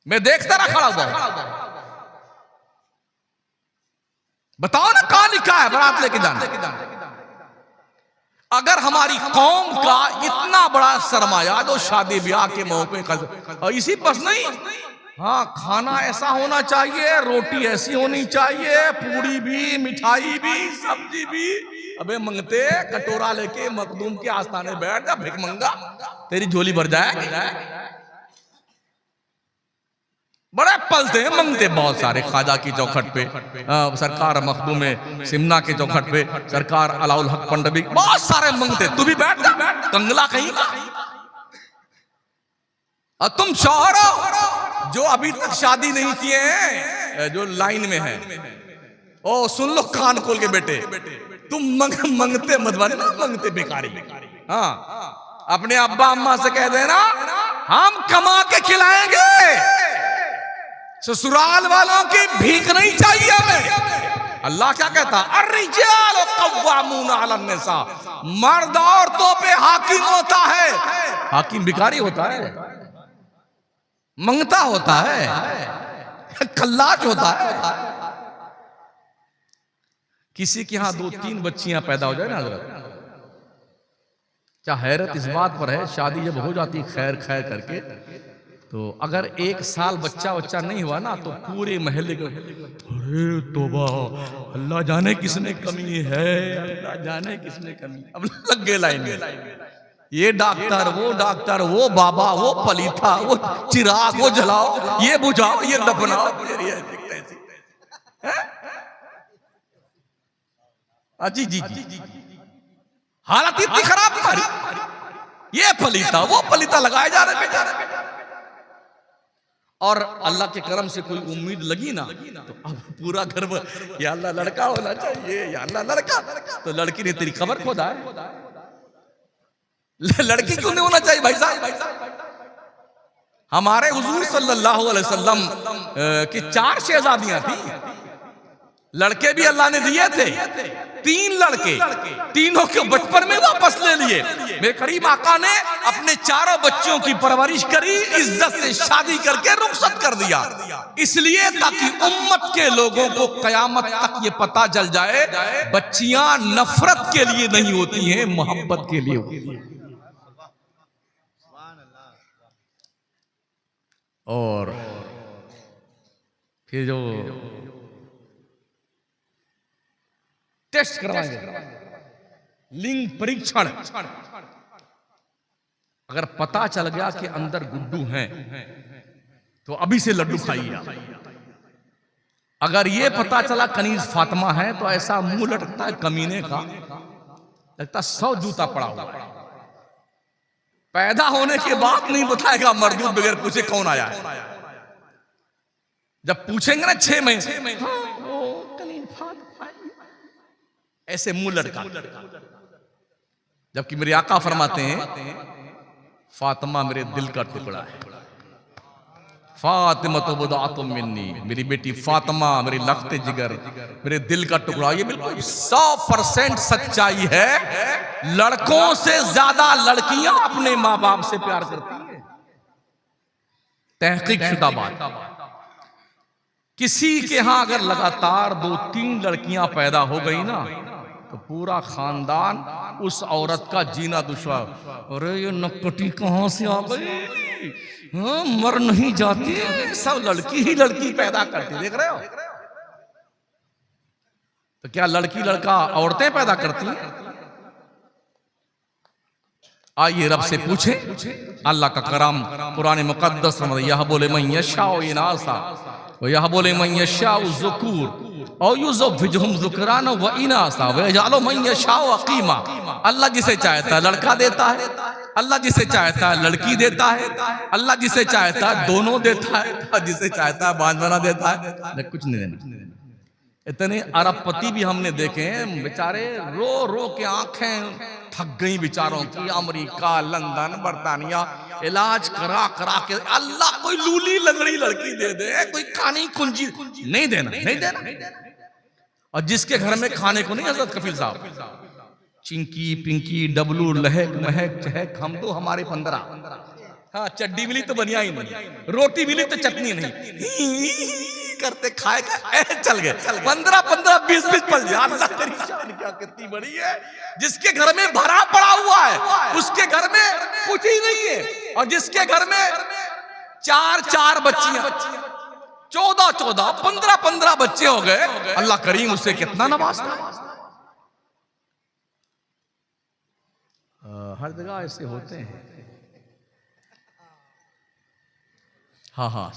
A: मैं देखता रहा खड़ा हुआ, बताओ ना कहां लिखा है बारात लेके जाना। अगर हमारी कौम का इतना बड़ा सरमाया जो शादी ब्याह के मौके का, इसी बस नहीं, हाँ खाना ऐसा होना चाहिए, रोटी ऐसी होनी चाहिए, पूरी भी, मिठाई भी, सब्जी भी। अबे मंगते कटोरा लेके मखदूम के आस्थाने बैठ जा, भिख मंगा, तेरी झोली भर जाए। बड़े पलते हैं मंगते बहुत सारे, ख्वाजा की चौखट पे सरकार, मखदूम सिमना के चौखट पे सरकार, अलाउल हक पंडवी, बहुत सारे मंगते। तू भी बैठ जा, कंगला कहीं का। और तुम शौहर हो जो अभी तक शादी नहीं किए हैं, जो लाइन में है, ओ सुन लो कान खोल के बेटे, तुम मंगते मत बने ना, मंगते बेकारी। हाँ, अपने अब्बा अम्मा से कह देना हम कमा के खिलाएंगे, ससुराल वालों की भीख नहीं चाहिए हमें। अल्लाह क्या कहता, अर्रिजालु कव्वामून अलन निसा, मर्द औरतों पे हाकिम होता है। हाकिम भिखारी होता है, मंगता होता है, कल्लाज होता है। किसी के यहां 2-3 बच्चियां पैदा हो जाए ना हजरत, क्या हैरत इस बात पर है, शादी जब हो जाती खैर खैर करके, तो अगर 1 साल बच्चा नहीं हुआ ना, तो पूरे महल्ले को अरे तौबा, अल्लाह जाने किसने कमी है, अल्लाह जाने किसने कमी। अब लग गए लाइन में, ये डॉक्टर, वो बाबा, वो पलीथा, वो चिराग, वो जलाओ, ये बुझाओ, ये दफनाओ। जी हालत इतनी खराब हमारी, ये पलीता, वो पलीता लगाए जा रहे बेचारे। और अल्लाह के करम से कोई उम्मीद लगी ना, तो अब पूरा घर में या अल्लाह लड़का होना चाहिए, या अल्लाह लड़का, तो लड़की ने तेरी खबर खोदा है। लड़की क्यों नहीं होना चाहिए भाई साहब? हमारे हुजूर सल्लल्लाहु अलैहि वसल्लम की 4 शहजादियां थी, लड़के भी अल्लाह ने दिए थे, 3 लड़के, तीनों के बचपन में वापस ले लिए। मेरे करीम आका ने अपने 4 बच्चों की परवरिश करी, इज्जत से शादी करके रुखसत कर दिया, इसलिए ताकि उम्मत के लोगों को कयामत तक ये पता चल जाए, बच्चियां नफरत के लिए नहीं होती हैं, मोहब्बत के लिए होती हैं। और फिर जो टेस्ट करवाएंगे, लिंग परीक्षण, अगर पता चल गया कि अंदर गुड्डू हैं, तो अभी से लड्डू खाइए। अगर ये पता चला कनीज फातिमा है, तो ऐसा मुंह लटकता है कमीने का, लगता 100 जूता पड़ा हुआ है। पैदा होने के बाद नहीं बताएगा मर्दूद, बगैर पूछे कौन आया है। जब पूछेंगे ना 6 महीने, ऐसे मुंह लटका, जबकि मेरे आका फरमाते हैं फातिमा मेरे दिल का टुकड़ा है, फातिमा तो बुदातुम मिन्नी, मेरी बेटी फातिमा मेरी लख्ते जिगर, मेरे दिल का टुकड़ा। ये बिल्कुल 100% सच्चाई है। लड़कों से ज्यादा लड़कियां अपने माँ बाप से प्यार करती हैं, तहकीक शुदा बात। किसी के यहां अगर लगातार 2-3 लड़कियां पैदा हो गई ना, तो पूरा खानदान उस औरत का जीना दुश्वार। अरे ये नक्कटी कहां से आ गई, हाँ, मर नहीं जाती, सब लड़की ही लड़की पैदा करती, देख रहे हो? तो क्या लड़की लड़का औरतें पैदा करती हैं? आइए रब से पूछे, अल्लाह का करम कुरान मुकद्दस में यह बोले मैं यशाओ इनासा, यह बोले मैं यशाओ ज़ुकूर और युज़व्विजुहुम ज़ुकरान व इनासा व यजअलु मन यशाओ अक़ीमा। अल्लाह जिसे चाहता है लड़का देता है, अल्लाह जिसे चाहता है लड़की देता है, अल्लाह जिसे चाहता है दोनों देता है, जिसे चाहता है बांझना देता है, कुछ नहीं देना। इतने अरबपति भी हमने देखे हैं, बेचारे रो रो के आंखें थक गई बेचारों की, अमेरिका, लंदन, बर्तानिया, इलाज करा करा के अल्लाह कोई लूली लगड़ी लड़की दे दे, कोई खानी कुंजी नहीं देना, नहीं देना। और जिसके घर में खाने को नहीं, हजरत कफील साहब, चिंकी पिंकी डबलू लहक महक चहक, हम तो हमारे 15। हाँ, चड्डी मिली तो बनिया ही नहीं, रोटी मिली तो चटनी नहीं, करते खाए चल गए 15-15 20-20 पल। अल्लाह तेरी शान क्या कितनी बड़ी है। जिसके घर में भरा पड़ा हुआ है उसके घर में कुछ ही नहीं है, और जिसके घर में 4-4 बच्चियां 14-14 15-15 बच्चे हो गए, अल्लाह करीम उसे कितना नवाजता है। हर जगह ऐसे होते हैं। हाँ हाँ,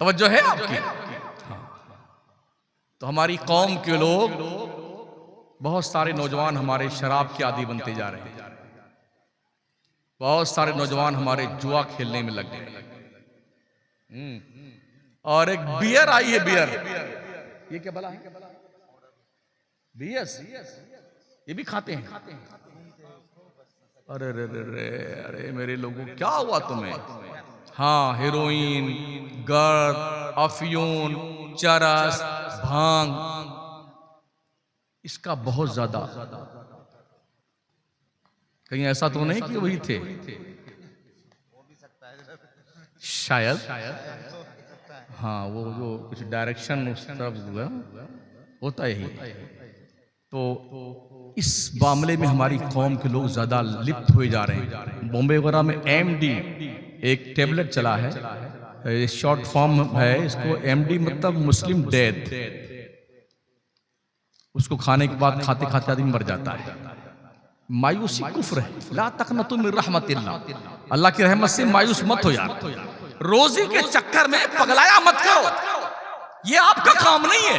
A: तवज्जो है आपकी। हाँ। तो हमारी कौम के लोग, बहुत सारे नौजवान हमारे शराब के आदी बनते जा रहे हैं, बहुत सारे नौजवान हमारे जुआ खेलने में लग गए। और एक बियर आई है, बियर, ये क्या भला है? बीएस, ये भी खाते हैं। अरे रे रे रे, अरे मेरे लोगों क्या हुआ तुम्हें? हाँ, हेरोइन, गर्द, अफयून, चरस, भांग, इसका बहुत ज्यादा। कहीं ऐसा तो नहीं कि वही थे? शायद हाँ, वो जो कुछ डायरेक्शन उस तरफ होता ही। तो इस मामले में हमारी कौम के लोग ज्यादा लिप्त हुए जा रहे हैं। बॉम्बे वगैरह में एमडी एक टेबलेट चला है, शॉर्ट फॉर्म है इसको, एमडी मतलब मुस्लिम डेथ। उसको खाने के बाद खाते खाते आदमी मर जाता है। मायूसी कुफ्र है। ला तक़नतु मिन रहमतिल्लाह, अल्लाह की रहमत से मायूस मत हो यार। रोजी के चक्कर में पगलाया मत करो, ये आपका काम नहीं है।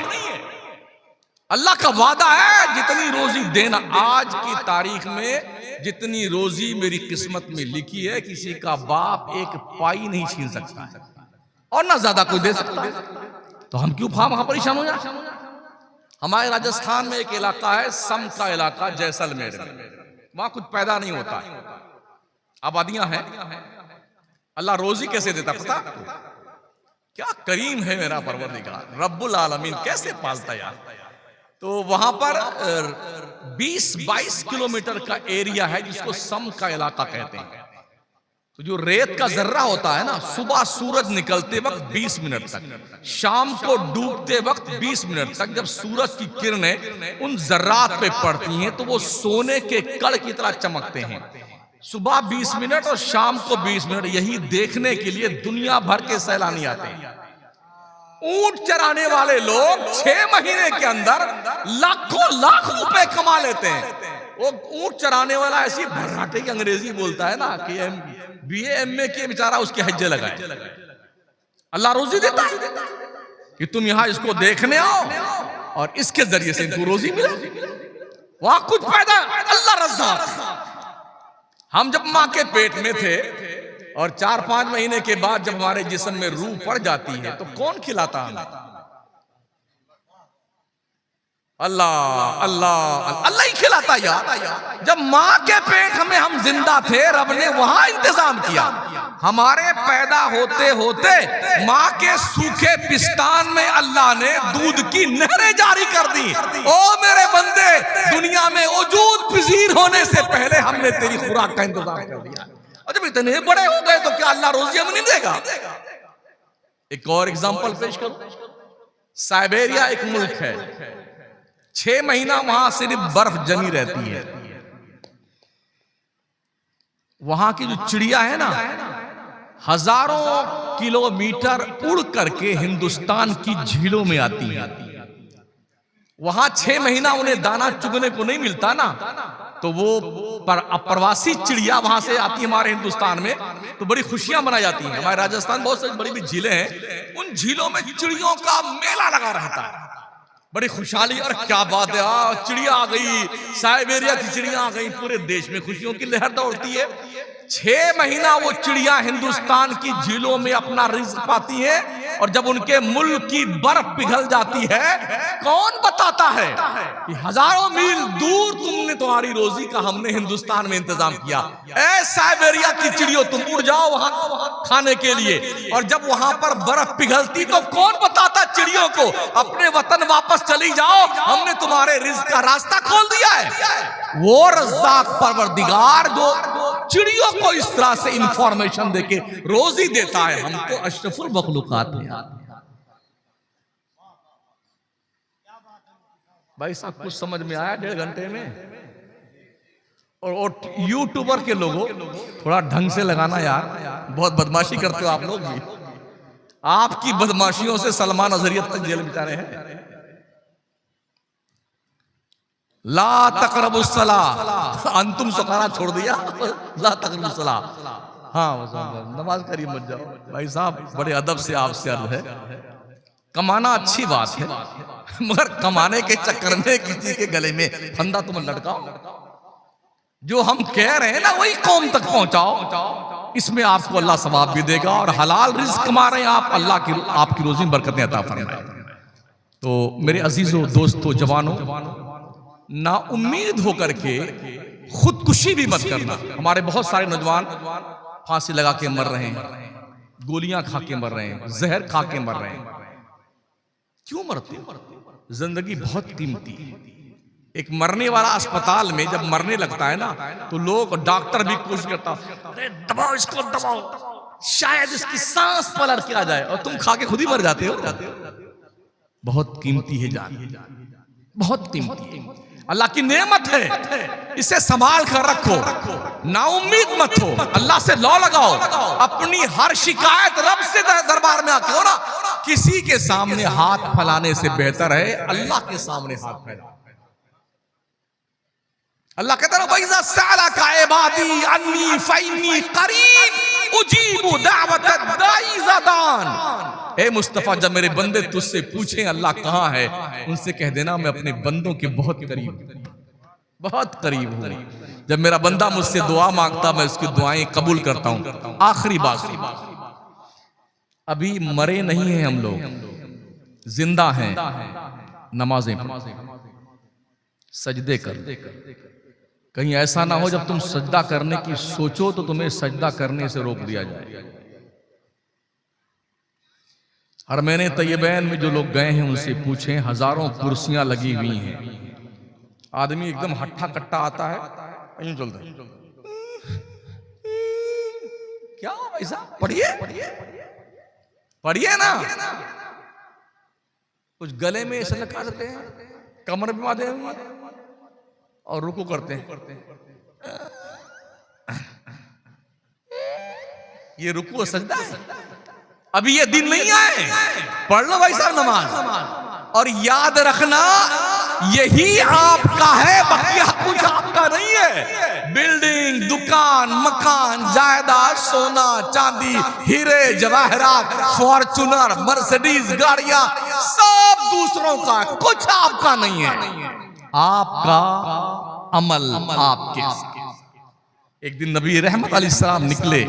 A: अल्लाह का वादा है जितनी रोजी देना, आज की तारीख में जितनी रोजी मेरी किस्मत में लिखी है, किसी का बाप एक पाई नहीं छीन सकता है, और ना ज्यादा कोई दे सकता है। तो हम क्यों वहां परेशान हो जाए? हमारे राजस्थान में एक इलाका है, सम का इलाका, जैसलमेर में, वहां कुछ पैदा नहीं होता, आबादियां हैं। अल्लाह रोजी कैसे देता पता? क्या करीम है मेरा परवरदिगार, रब्बुल आलमीन कैसे पालता यार। तो वहां पर 20-22 किलोमीटर का एरिया है जिसको सम का इलाका कहते हैं। तो जो रेत का जर्रा होता है ना, सुबह सूरज निकलते वक्त 20 मिनट तक, शाम को डूबते वक्त 20 मिनट तक, जब सूरज की किरणें उन जर्रात पे पड़ती हैं तो वो सोने के कड़ की तरह चमकते हैं। सुबह 20 मिनट और शाम को 20 मिनट, यही देखने के लिए दुनिया भर के सैलानी आते हैं। ऊंट चराने वाले लोग 6 महीने के अंदर लाखों लाख रुपए कमा लेते हैं। वो ऊंट चराने वाला ऐसी भर्राटे की अंग्रेजी बोलता है ना कि BA MA के बेचारा उसके हज्जे लगाए। अल्लाह रोजी देता है कि तुम यहां इसको देखने आओ और इसके जरिए से इनको रोजी मिले। वहां कुछ पैदा, अल्लाह रज़्ज़ाक़। हम जब मां के पेट में थे और 4-5 महीने के बाद जब हमारे जिस्म में रूह पड़ जाती है तो कौन खिलाता हमें? अल्लाह अल्लाह अल्लाह ही खिलाता यार। जब माँ के पेट में हम जिंदा थे, रब ने वहां इंतजाम किया। हमारे पैदा होते होते माँ के सूखे पिस्तान में अल्लाह ने दूध की नहरें जारी कर दी। ओ मेरे बंदे, दुनिया में वजूद पजीर होने से पहले हमने तेरी खुराक का इंतजाम कर दिया। और जब इतने बड़े हो गए तो क्या अल्लाह रोजी हमें नहीं देगा? एक और एग्जांपल पेश करूं। साइबेरिया एक मुल्क है, 6 महीना वहां सिर्फ बर्फ जमी रहती है। वहां की जो चिड़िया है ना, हजारों किलोमीटर उड़ करके हिंदुस्तान की झीलों में आती है। वहां 6 महीना उन्हें दाना चुगने को नहीं मिलता ना, तो वो प्रवासी चिड़िया वहां से आती है हमारे हिंदुस्तान में, तो बड़ी खुशियां मनाई जाती हैं। हमारे राजस्थान बहुत सारी बड़ी बड़ी झीलें हैं, उन झीलों में चिड़ियों का मेला लगा रहता है, बड़ी खुशहाली। और क्या बात है, चिड़िया आ गई, साइबेरिया की चिड़िया आ गई, पूरे देश में खुशियों की लहर दौड़ती है। 6 महीना वो चिड़िया हिंदुस्तान की झीलों में अपना रिज़्क़ पाती है, और जब उनके मुल्क की बर्फ पिघल जाती है, कौन बताता है कि हजारों मील दूर तुमने तुम्हारी रोजी का हमने हिंदुस्तान में इंतजाम किया। ऐ साइबेरिया की चिड़ियों, तुम उड़ जाओ वहां खाने के लिए, और जब वहां पर बर्फ पिघलती तो कौन बताता चिड़ियों को अपने वतन वापस चली जाओ, हमने तुम्हारे रिज़्क़ का रास्ता खोल दिया है। वो रज़्ज़ाक़ परवरदिगार जो चिड़ियों को इस तरह से इंफॉर्मेशन देके रोजी देता है, हम तो अशरफुल मखलूकात हैं। भाई साहब कुछ समझ में आया 1.5 घंटे में? और यूट्यूबर के लोगों थोड़ा ढंग से लगाना यार, बहुत बदमाशी करते हो आप लोग भी। आपकी बदमाशियों से सलमान अजहरियत तक जेल बिता रहे हैं। ला तकरबुस्सला, अंतुम सुखाना छोड़ दिया, ला तकरबुस्सला। हाँ नमाज करिए मत जाओ। भाई साहब बड़े अदब से आपसे अर्ज है, कमाना अच्छी बात है, मगर कमाने के चक्कर में किसी के गले में फंदा तुम लटकाओ। जो हम कह रहे हैं ना वही कौम तक पहुंचाओ, इसमें आपको अल्लाह सवाब भी देगा और हलाल रिस्क कमा रहे हैं आप, अल्लाह की आपकी रोजी में बरकतें अता फरमाए। तो मेरे अजीजों दोस्तों जवानों, ना उम्मीद होकर के खुदकुशी भी मत करना। हमारे बहुत सारे नौजवान फांसी लगा के मर रहे हैं, गोलियां खा के मर रहे हैं, जहर खा के मर रहे हैं। क्यों मरते हैं? जिंदगी बहुत कीमती है। एक मरने वाला अस्पताल में जब मरने लगता है ना तो लोग, डॉक्टर भी कोशिश करता, अरे दबाओ इसको दबाओ, शायद इसकी सांस पलट के आ जाए, और तुम खा के खुद ही मर जाते हो। बहुत कीमती है जान, बहुत कीमती है, अल्लाह की नेमत है, इसे संभाल कर रखो, ना उम्मीद मत हो, अल्लाह से लौ लगाओ। अपनी हर शिकायत रब से दरबार में आके हो ना, किसी के सामने हाथ फैलाने से बेहतर है अल्लाह के सामने हाथ फैलाओ। अल्लाह कहता है वइज़ा सअलका इबादी अन्नी फइन्नी करीब उजीबु दावत दाई इज़ा दान। ए मुस्तफा, जब मेरे बंदे तुझसे पूछें अल्लाह कहाँ है, उनसे कह देना मैं अपने बंदों के बहुत करीब हूँ। जब मेरा बंदा मुझसे दुआ मांगता मैं उसकी दुआएं कबूल करता हूँ। आखिरी बात, अभी मरे नहीं हैं हम लोग, जिंदा हैं, नमाजें सजदे कर। कहीं ऐसा ना हो जब तुम सजदा करने की सोचो तो तुम्हें सजदा करने से रोक दिया जाए। और मैंने तैयबैन में जो लोग गए हैं उनसे पूछें, हजारों कुर्सियां लगी हुई हैं, आदमी एकदम हट्ठा कट्टा आता है, यूं चलता है, क्या ऐसा पढ़िए पढ़िए ना, कुछ गले में ऐसा लगा देते हैं, कमर में बांधे हुए और रुकू करते हैं। ये रुकू सजदा है। अभी ये दिन नहीं आए, पढ़ लो भाई साहब नमाज, और याद रखना यही आपका है, बकिया कुछ आपका नहीं है। बिल्डिंग, दुकान, मकान, जायदाद, सोना चांदी, हीरे जवाहरात, फॉर्चूनर, मर्सिडीज गाड़ियां, सब दूसरों का, कुछ आपका नहीं है। आपका अमल आपके साथ। एक दिन नबी रहमत अलैहिस्सलाम निकले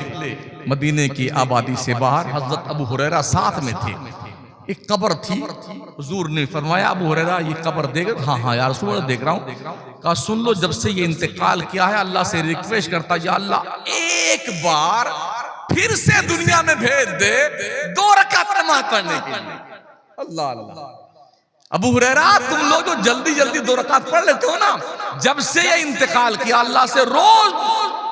A: मदीने की आबादी से बाहर, हजरत अबू हुरैरा साथ में थे। एक कब्र थी, हुजूर ने फरमाया अबू हुरैरा ये कब्र देख? हाँ हाँ यार रसूल देख रहा हूँ। कहा सुन लो, जब से ये इंतकाल किया है अल्लाह से रिक्वेस्ट करता, या अल्लाह एक बार फिर से दुनिया में भेज दे 2 रकात नमाज पढ़ने के लिए। अल्लाह अल्लाह। अबू हुरैरा तुम लोग जो जल्दी जल्दी 2 रकात पढ़ लेते हो ना, जब से ये इंतकाल किया अल्लाह से रोज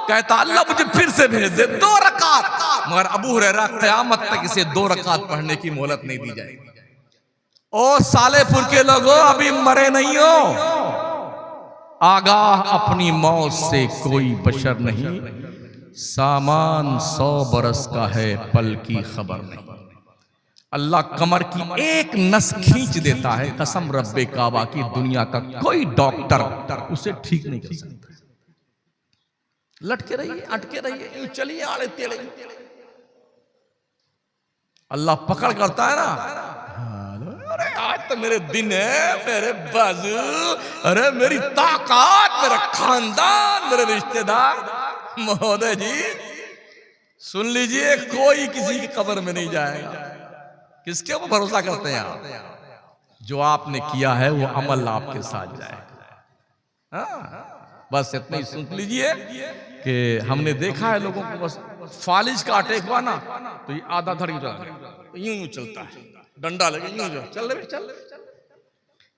A: कहता अल्लाह मुझे फिर से भेज दे 2 रकात, मगर अबू हुरैरा क़यामत तक इसे 2 रकात पढ़ने की मोहलत नहीं दी जाएगी। ओ सालेपुर के लोगों, अभी मरे नहीं हो, आगाह अपनी मौत से कोई बशर नहीं, सामान 100 बरस का है पल की खबर नहीं। अल्लाह कमर की एक नस खींच देता है, कसम रब्बे काबा की दुनिया का कोई डॉक्टर उसे ठीक नहीं कर सकता। लटके रहिए, अटके रहिए, चलिए आड़े तेड़े, अल्लाह पकड़ करता है ना। अरे आज तो मेरे दिन है, मेरे बाजू, अरे मेरी ताकत, मेरा खानदान, मेरे रिश्तेदार। महोदय जी सुन लीजिए, कोई किसी की कब्र में नहीं जाएगा। किसके ऊपर भरोसा करते हैं आप? जो आपने किया है वो अमल आपके साथ जाएगा। हाँ, बस इतना ही सुन लीजिए कि हमने देखा है लोगों को, बस फालिज का अटैक हुआ ना तो ये आधा धड़ यूं यूं चलता है, डंडा लगे यूं यूं चल रहे।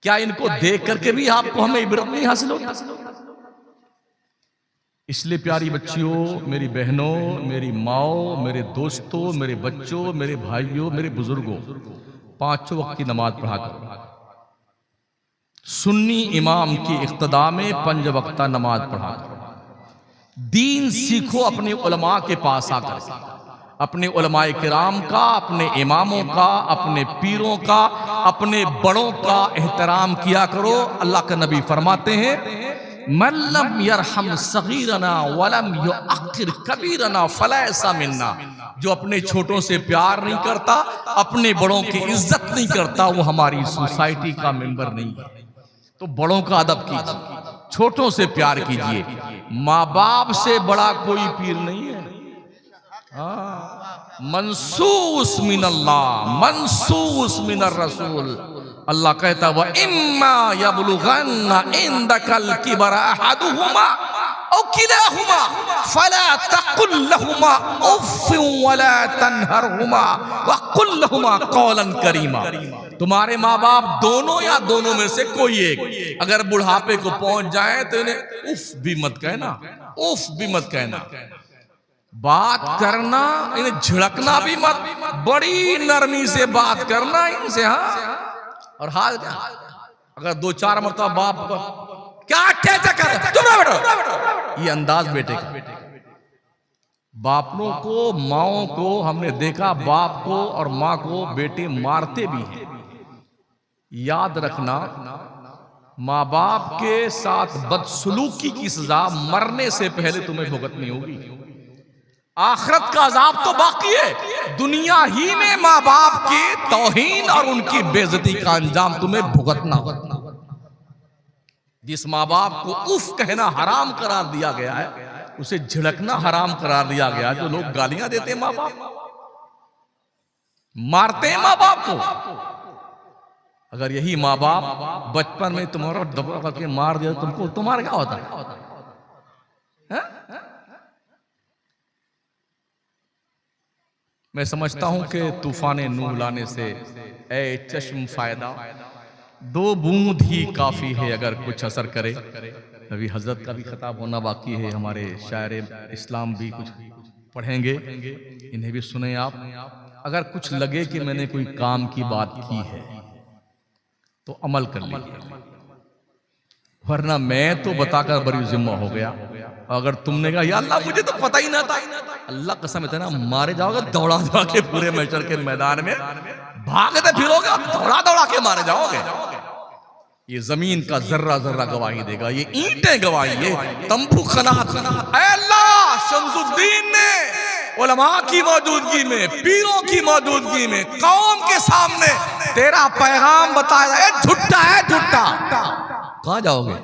A: क्या इनको देख करके भी आपको हमें इबरत नहीं हासिल होगी? इसलिए प्यारी बच्चियों, मेरी बहनों, मेरी माओ, मेरे दोस्तों, मेरे बच्चों, मेरे भाइयों, मेरे बुजुर्गों, 5 वक्त की नमाज पढ़ा करो। सुन्नी इमाम की इक्तदा में 5 वक्ता नमाज पढ़ा करो। दीन सीखो अपने उलमा के पास आकर, अपने उलमाए किराम का, अपने इमामों का, अपने पीरों का, अपने बड़ों का एहतराम किया करो। अल्लाह के नबी फरमाते हैं, मल्लम यरहम सगीरना वलम युअक्किर कबीरना फलैसा मिन्ना। जो अपने छोटों से प्यार नहीं करता, अपने बड़ों की इज्जत नहीं करता, वो हमारी सोसाइटी का मेंबर नहीं है। तो बड़ों का अदब कीजिए, छोटों से प्यार कीजिए। माँ बाप से बड़ा कोई पीर नहीं है। मनसूस मिनल्लाह, मनसूस मिनर रसूल। अल्लाह कहता व इम्मा यबलुगन्ना इंदकल किबरा अहदुहुमा औ किलाहुमा फला तकुल लहुमा उफ़ वला तनहरहुमा वकुल लहुमा कौलन करीमा। तुम्हारे माँ बाप दोनों या दोनों में से कोई एक अगर बुढ़ापे को पहुंच जाए तो इन्हें उफ भी मत कहना, उफ भी मत कहना। बात करना, इन्हें झिड़कना भी मत, बड़ी नरमी से बात करना इनसे। हाँ, और हाल क्या, अगर 2-4 मरतबा बाप को क्या कहते कर, चुप रहो बेटो, ये अंदाज बेटे का। बापों को, माओं को हमने देखा, बाप को और माँ को बेटे मारते भी हैं। याद रखना, माँ बाप के साथ बदसलूकी की सजा मरने से पहले तुम्हें भुगतनी होगी। आखिरत का अजाब तो बाकी है, दुनिया ही में माँ बाप की तौहीन और उनकी बेइज्जती का अंजाम तुम्हें भुगतना होगा। जिस माँ बाप को उफ कहना हराम करार दिया गया है, उसे झिड़कना हराम करार दिया गया। जो लोग गालियां देते हैं माँ बाप, मारते हैं माँ बाप को, अगर यही माँ बाप बचपन में तुम्हारा दबा करके मार दिया तुमको, तुम्हारा क्या होता है? मैं समझता हूं कि तूफाने नूह लाने से ए चश्म फायदा, 2 बूंद ही काफी है अगर कुछ असर करे। अभी हजरत का भी खिताब होना बाकी है, हमारे शायर इस्लाम भी कुछ पढ़ेंगे, इन्हें भी सुने आप। अगर कुछ लगे कि मैंने कोई काम की बात की है तो अमल कर लीजिए, वरना मैं तो बताकर बड़ी जिम्मा हो गया। अगर तुमने कहा या अल्लाह मुझे तो पता ही ना था, अल्लाह कसम है ना, मारे जाओगे दौड़ा दौड़ा के पूरे मैशर के मैदान में, भागते फिरोगे, दौड़ा दौड़ा के मारे जाओगे। ये जमीन का जर्रा जर्रा गवाही देगा, ये ईंटें गवाही, ये तंबू खनात। अल्लाह शमसुद्दीन ने उलमा की मौजूदगी में, पीरों की मौजूदगी में, कौम के सामने तेरा पैगाम बताया, झूठा है झूठा, कहां जाओगे?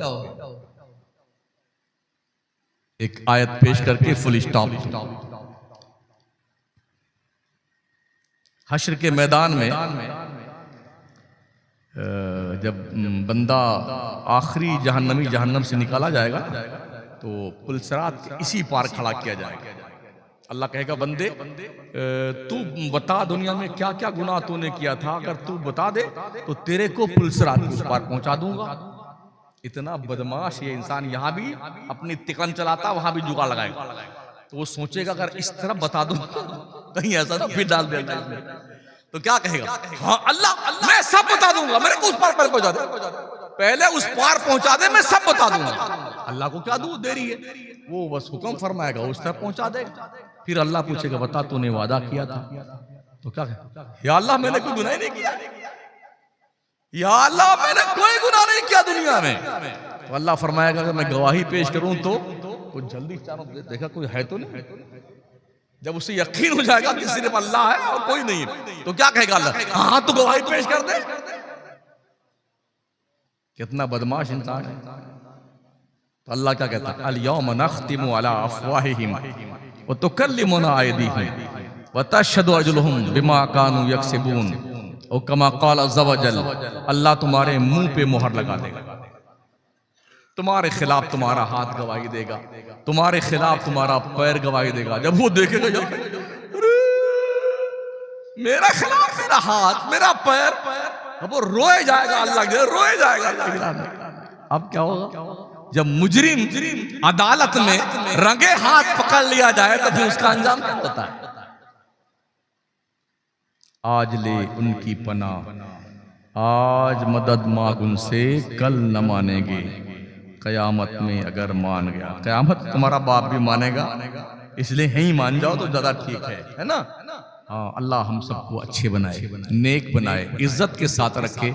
A: एक आयत पेश करके फुल स्टॉप। हश्र के मैदान में जब बंदा आखिरी जहन्नमी जहन्नम से निकाला जाएगा तो पुलसरात के इसी पार खड़ा किया जाएगा। अल्लाह कहेगा, बंदे तू बता दुनिया में क्या क्या गुनाह तूने किया था, अगर तू बता दे तो तेरे को पुलसरात के उस पार पहुंचा दूंगा। इतना बदमाश ये इंसान, यहां भी अपनी तिकन चलाता, वहां भी जुगाड़ लगाएगा। तो वो सोचेगा अगर इस तरफ बता दूं कहीं ऐसा ना फिर डाल देगा इसमें, तो क्या कहेगा? हाँ अल्लाह मैं सब बता दूंगा, मेरे को उस पार पहुंचा दे, पहले उस पार पहुंचा दे, मैं सब बता दूंगा। अल्लाह को क्या दूर देरी है, वो बस हुक्म फरमाएगा, उस तरफ पहुंचा देगा। फिर अल्लाह पूछेगा, बता तूने वादा किया था, तो क्या कहेगा? या अल्लाह मैंने कोई गुनाह नहीं किया, या अल्लाह मैंने कोई गुनाह नहीं किया दुनिया में। तो अल्लाह फरमाएगा अगर मैं गवाही पेश करूं तो कुछ जल्दी चारों देखा कोई है तो नहीं। जब उसे यकीन हो जाएगा कि सिर्फ अल्लाह है और कोई नहीं है, तो क्या कहेगा अल्लाह? हाँ तो गवाही पेश कर दे। कितना बदमाश इंसान है। तो अल्लाह क्या कहता है? अल यौम नख्तिमु अला अफवाहिहिम व तुकल्लिमुना अयदीहिम व तशहदु अर्जुलुहुम बिमा कानू यक्सिबून। और कमा क़ाल अज़्ज़ा व जल, अल्लाह तुम्हारे मुंह पे मोहर लगा देगा, तुम्हारे खिलाफ तुम्हारा हाथ गवाही देगा, तुम्हारे खिलाफ तुम्हारा पैर गवाही देगा। जब वो देखेगा यार मेरा खिलाफ मेरा हाथ मेरा पैर, अब वो रोए जाएगा, अल्लाह के रोए जाएगा अल्लाह के खिलाफ। अब क्या होगा? जब मुजरिम अदालत में रंगे हाथ पकड़ लिया जाए तो फिर उसका अंजाम क्या होता है? आज ले उनकी पनाह आज मदद मांग उनसे, कल न मानेंगे, कयामत में अगर मान गया। कयामत तुम्हारा बाप भी मानेगा, इसलिए यहीं मान जाओ तो ज्यादा ठीक है ना। हाँ, अल्लाह हम सबको अच्छे बनाए, नेक बनाए, इज्जत के साथ रखे,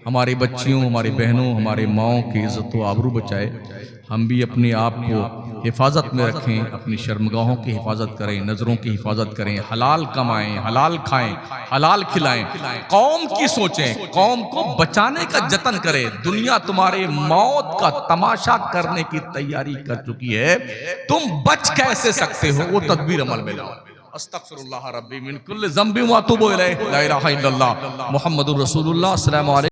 A: हमारी बच्चियों, हमारी बहनों, हमारी माओं की इज्जत व आबरू बचाए। हम भी अपने आप को हिफाजत में रखें, अपनी शर्मगाहों की हिफाजत करें, नज़रों की हिफाजत करें, हलाल कमाएं, हलाल खाएं, हलाल खिलाएं, कौम की सोचें, कौम को बचाने का जतन करें। दुनिया तुम्हारे मौत का तमाशा करने की तैयारी कर चुकी है, तुम बच कैसे सकते हो वो तदबीर अमल में लाओ। अस्तगफिरुल्लाह रब्बी मिन कुल्ली ज़ंबिन व अतूबु इलैह, ला इलाहा इल्लल्लाह मुहम्मदुर रसूलुल्लाह। अस्सलामु अलैकुम।